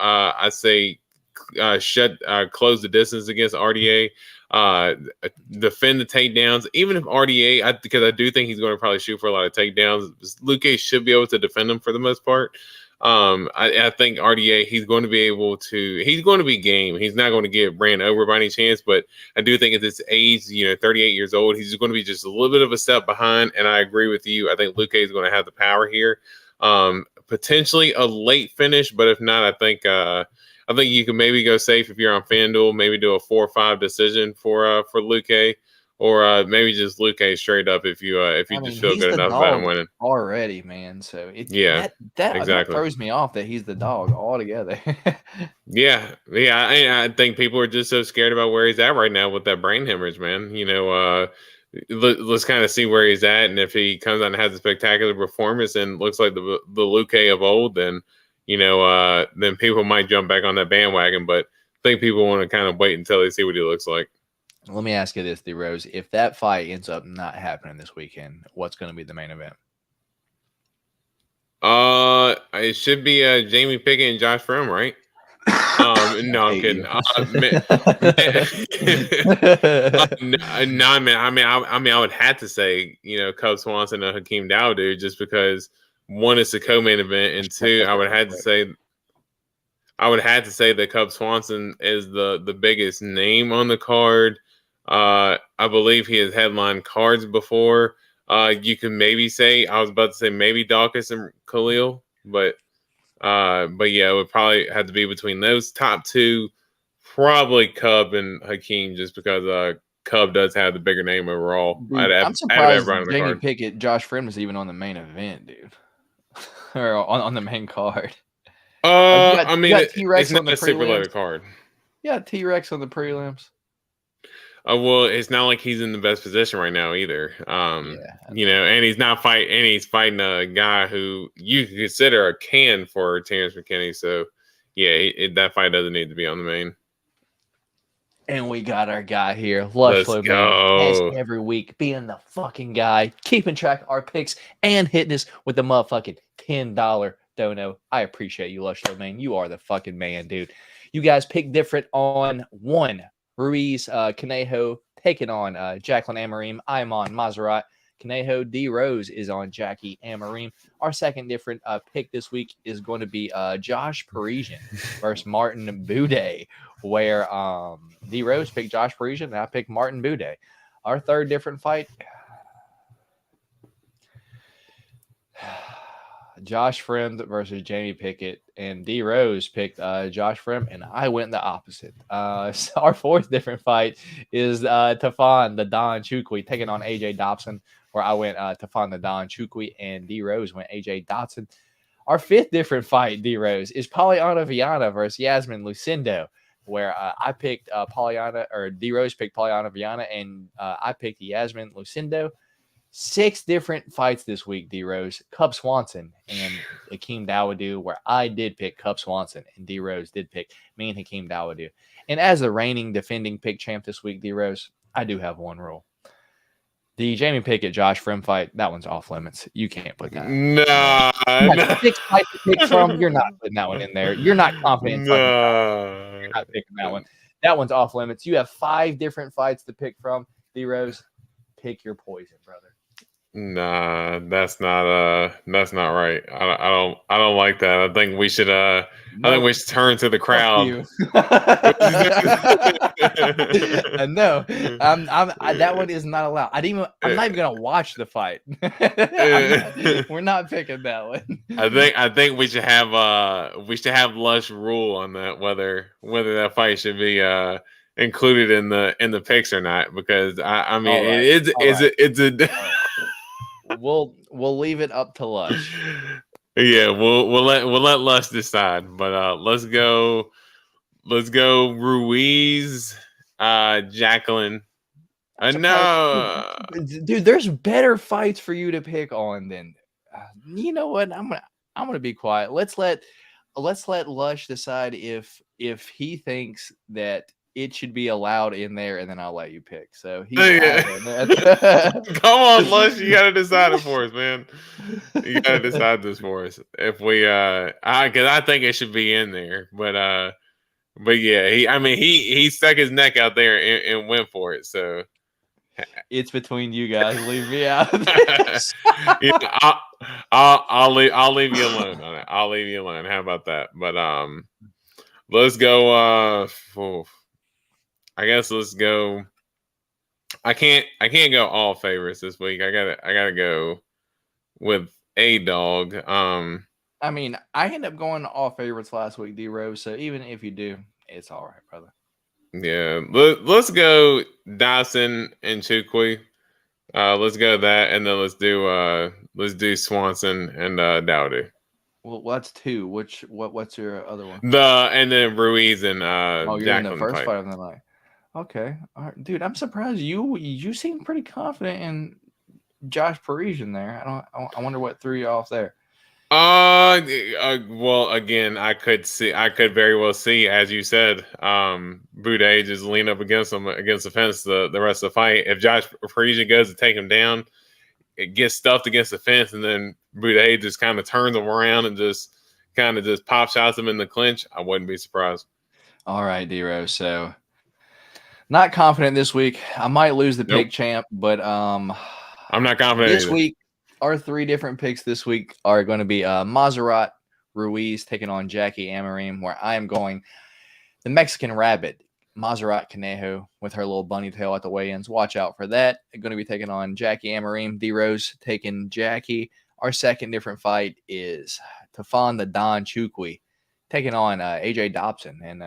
close the distance against RDA, defend the takedowns. Even if RDA, because I do think he's going to probably shoot for a lot of takedowns, Luque should be able to defend them for the most part. I think RDA, he's going to be game. He's not going to get ran over by any chance, but I do think at this age, 38 years old, he's going to be just a little bit of a step behind. And I agree with you. I think Luque is going to have the power here. Potentially a late finish, but if not, I think you can maybe go safe if you're on FanDuel, maybe do a 4-5 decision for Luque. Or maybe just Luque straight up if you just feel good enough about him winning already, man. So exactly. That throws me off that he's the dog altogether. yeah. I think people are just so scared about where he's at right now with that brain hemorrhage, man. Let's kind of see where he's at, and if he comes out and has a spectacular performance and looks like the Luque of old, then then people might jump back on that bandwagon. But I think people want to kind of wait until they see what he looks like. Let me ask you this, D-Rose. If that fight ends up not happening this weekend, what's going to be the main event? It should be Jamie Pickett and Josh Fromm, right? No, I'm kidding. No, man. I would have to say, Cub Swanson and Hakeem Dawodu, just because one is the co-main event, and two, I would have to say that Cub Swanson is the biggest name on the card. I believe he has headlined cards before. You can maybe say, I was about to say maybe Dawkins and Khalil, but yeah, it would probably have to be between those top two, probably Cub and Hakeem, just because Cub does have the bigger name overall. Dude, I'm surprised Jamie Pickett, Josh Fromm is even on the main event, dude, or on the main card. You got T-Rex on the super loaded card. Yeah, T-Rex on the prelims. Well, it's not like he's in the best position right now either. And he's not fighting, and he's fighting a guy who you could consider a can for Terrence McKinney. So, yeah, that fight doesn't need to be on the main. And we got our guy here, Lushlow, man, every week, being the fucking guy, keeping track of our picks and hitting us with the motherfucking $10 dono. I appreciate you, Lushlow, man. You are the fucking man, dude. You guys pick different on one. Ruiz Conejo taking on Jacqueline Amarim. I'm on Maserati Conejo. D Rose is on Jackie Amarim. Our second different pick this week is going to be Josh Parisian versus Martin Boudet, where D Rose picked Josh Parisian and I picked Martin Boudet. Our third different fight, Josh Friend versus Jamie Pickett, and D Rose picked Josh Friend, and I went the opposite. So our fourth different fight is Tafon the Don Chukwi taking on AJ Dobson, where I went Tafon the Don Chukwi, and D Rose went AJ Dotson. Our fifth different fight, D Rose, is Polyana Viana versus Yasmin Lucindo, where I picked Polyana, or D Rose picked Polyana Viana, and I picked Yasmin Lucindo. 6 different fights this week, D Rose. Cub Swanson and Hakeem Dawodu, where I did pick Cub Swanson and D Rose did pick me and Hakeem Dawodu. And as the reigning defending pick champ this week, D Rose, I do have one rule. The Jamie Pickett Josh Friend fight, that one's off limits. You can't put that. No. 6 fights to pick from. You're not putting that one in there. You're not confident. No. You're not picking that one. That one's off limits. You have 5 different fights to pick from. D Rose, pick your poison, brother. Nah, that's not right. I don't like that. I think we should I think we should turn to the crowd. No, that one is not allowed. I'm not even gonna watch the fight. We're not picking that one. I think we should have Lush rule on that, whether that fight should be included in the picks or not, because I mean it's a We'll leave it up to Lush. Yeah, we'll let Lush decide. But let's go Ruiz, Jacqueline. No, dude, there's better fights for you to pick on than. You know what? I'm gonna be quiet. Let's let Lush decide if he thinks that it should be allowed in there, and then I'll let you pick. So he's come on, Lush, you gotta decide it for us, man. You gotta decide this for us. If we, because I think it should be in there, but yeah, he stuck his neck out there and went for it. So it's between you guys. Leave me out. Yeah, I'll leave you alone on it. I'll leave you alone. How about that? But let's go. I guess let's go. I can't go all favorites this week. I gotta go with a dog. I mean, I ended up going all favorites last week, D Rose. So even if you do, it's all right, brother. Yeah, let's go Dawson and Chukwi. Let's go that, and then let's do Swanson and Dowdy. Well, that's 2. What's your other one? And then Ruiz and you're Jacqueline in the first fight of the night. Okay, all right, dude. I'm surprised you seem pretty confident in Josh Parisian there. I wonder what threw you off there. Well, again, I could very well see, as you said, Boudet just lean up against the fence the rest of the fight. If Josh Parisian goes to take him down, it gets stuffed against the fence, and then Boudet just kind of turns him around and just pop shots him in the clinch, I wouldn't be surprised. All right, D-Rose. So not confident this week. I might lose the pick champ, but I'm not confident this either. week. Our 3 different picks this week are going to be Mazerat Ruiz taking on Jackie Amarim, where I am going the Mexican Rabbit, Mazerat Conejo, with her little bunny tail at the weigh-ins. Watch out for that. I'm going to be taking on Jackie Amarim. D-Rose taking Jackie. Our second different fight is Tafon the Don Chukwi taking on AJ Dobson. And,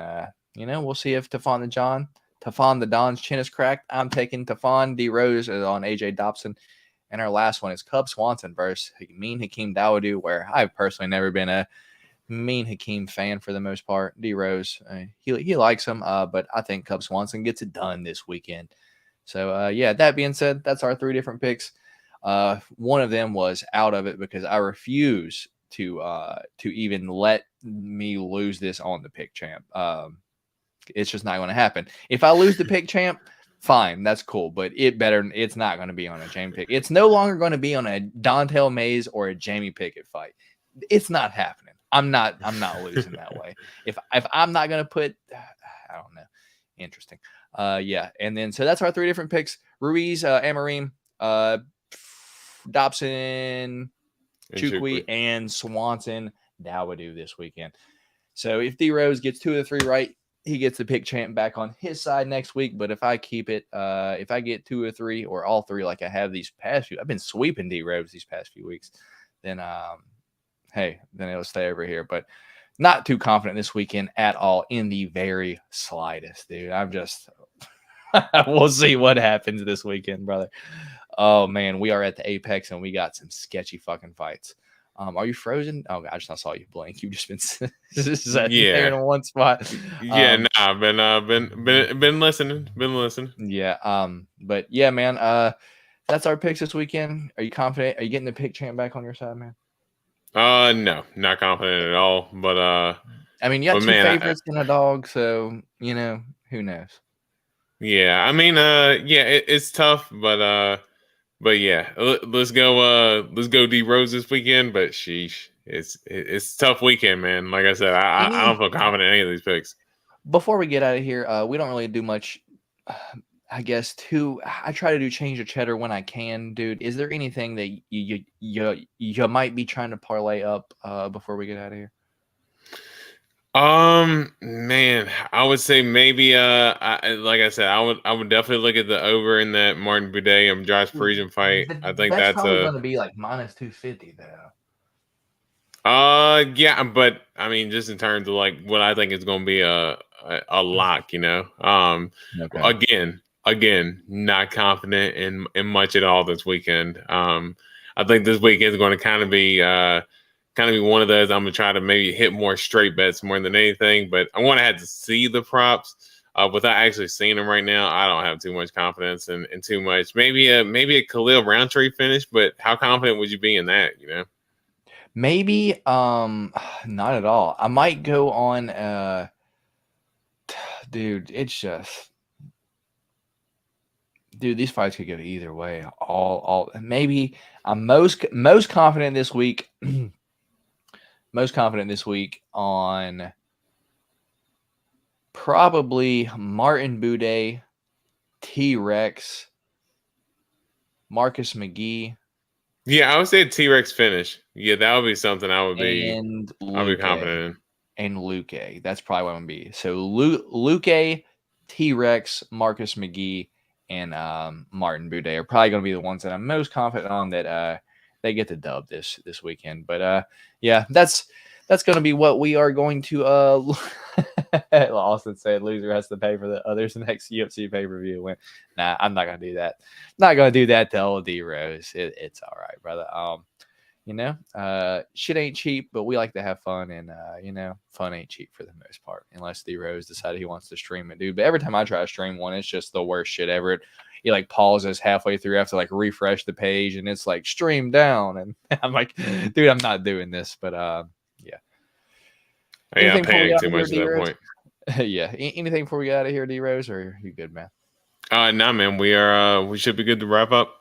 we'll see if Tafon the Don's chin is cracked. I'm taking Tafon. D-Rose is on AJ Dobson. And our last one is Cub Swanson versus Mean Hakeem Dawodu, where I've personally never been a Mean Hakeem fan for the most part. D-Rose, he likes him, but I think Cub Swanson gets it done this weekend. So, that being said, that's our 3 different picks. One of them was out of it because I refuse to even let me lose this on the pick champ. It's just not going to happen. If I lose the pick champ, fine, that's cool, but it's not going to be on a Jamie Pickett. It's no longer going to be on a Dontel Mays or a Jamie Pickett fight. It's not happening. I'm not losing that way. If I'm not going to put, I don't know. Interesting. And then so that's our 3 different picks. Ruiz, Amarim, Dobson, Chukwi, and Swanson Dowadu this weekend. So if D Rose gets 2 of the 3 right, he gets the pick champ back on his side next week. But if I keep it, if I get 2 or 3 or all 3 like I have these past few, I've been sweeping D Rose these past few weeks. Then then it'll stay over here. But not too confident this weekend at all in the very slightest, dude. I'm just we'll see what happens this weekend, brother. Oh man, we are at the Apex and we got some sketchy fucking fights. Are you frozen? Oh, I just saw you blink. You've just been sitting there in one spot. Yeah, I've been listening. Yeah. But yeah, man. That's our picks this weekend. Are you confident? Are you getting the pick champ back on your side, man? No, not confident at all. But I mean, you got 2 favorites and a dog, so who knows? Yeah, I mean, it's tough, but yeah, let's go D Rose this weekend. But sheesh, it's a tough weekend, man. Like I said, I don't feel confident in any of these picks. Before we get out of here, we don't really do much. I guess I try to do change the cheddar when I can, dude. Is there anything that you might be trying to parlay up before we get out of here? Man, I would say maybe like I said, I would definitely look at the over in that Martin Buday and Josh Friesen fight. I think that's probably going to be like minus 250 though. Yeah, but I mean, just in terms of like what I think is going to be a lock, Okay. Again, not confident in much at all this weekend. I think this weekend is going to kind of be one of those. I'm gonna try to maybe hit more straight bets more than anything, but I want to have to see the props without actually seeing them right now. I don't have too much confidence in too much. Maybe a Khalil Roundtree finish, but how confident would you be in that? Maybe not at all. I might go on. Dude, it's just. Dude, these fights could go either way. Maybe I'm most confident this week. Most confident this week on probably Martin Buday, T-Rex, Marcus McGee. Yeah, I would say T-Rex finish. Yeah, that would be something I would be confident in. And Luque. That's probably what I'm going to be. So Luque, T-Rex, Marcus McGee, and Martin Buday are probably going to be the ones that I'm most confident on that they get the dub this weekend. But yeah, that's going to be what we are going to Austin said loser has to pay for the others next UFC pay-per-view win. Nah, I'm not going to do that. Not going to do that to old D Rose. It's all right, brother. Shit ain't cheap, but we like to have fun, and fun ain't cheap for the most part, unless D Rose decided he wants to stream it, dude. But every time I try to stream one, it's just the worst shit ever. He like pauses halfway through, I have to like refresh the page, and it's like stream down, and I'm like, dude, I'm not doing this. But yeah. Yeah, I'm paying too much at that point. Yeah. Anything before we get out of here, D Rose, or are you good, man? Nah, man. We should be good to wrap up.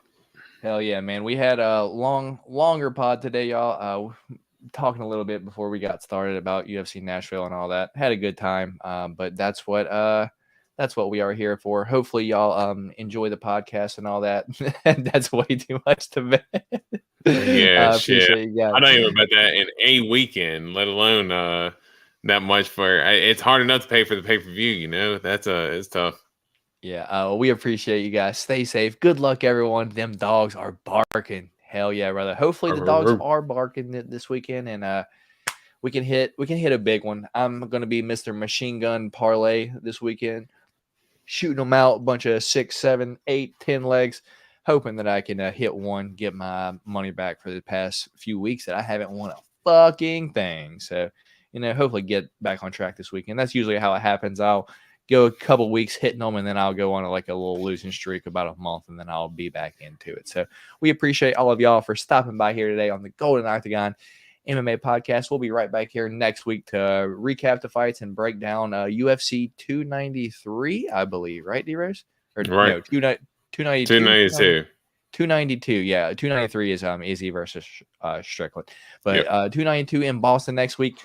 Hell yeah, man. We had a longer pod today, y'all. Talking a little bit before we got started about UFC Nashville and all that. Had a good time. But that's what we are here for. Hopefully y'all enjoy the podcast and all that. That's way too much to bet. Yeah, shit. I don't even bet that in a weekend, let alone that much for it's hard enough to pay for the pay-per-view, That's it's tough. Yeah, we appreciate you guys. Stay safe. Good luck, everyone. Them dogs are barking. Hell yeah, brother. Hopefully the dogs are barking this weekend, and we can hit a big one. I'm gonna be Mr. Machine Gun Parlay this weekend, shooting them out, a bunch of 6, 7, 8, 10 legs, hoping that I can hit one, get my money back for the past few weeks that I haven't won a fucking thing. So, hopefully get back on track this weekend. That's usually how it happens. I'll go a couple weeks hitting them, and then I'll go on a little losing streak about a month, and then I'll be back into it. So we appreciate all of y'all for stopping by here today on the Golden Octagon MMA podcast. We'll be right back here next week to recap the fights and break down UFC 293, I believe, right, D-Rose? Right. No, 292. 292. 292, yeah. 293 is Izzy versus Strickland. But 292 in Boston next week.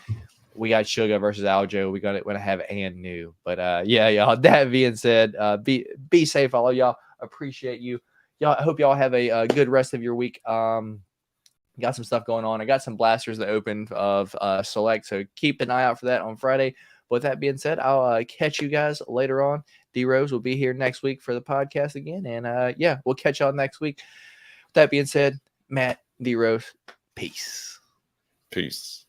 We got Sugar versus Aljo. We're gonna have and new. But yeah, y'all. That being said, be safe, all of y'all. Appreciate you. I hope y'all have a good rest of your week. Got some stuff going on. I got some blasters that opened of Select, so keep an eye out for that on Friday. But with that being said, I'll catch you guys later on. D-Rose will be here next week for the podcast again, and we'll catch y'all next week. With that being said, Matt, D-Rose, peace. Peace.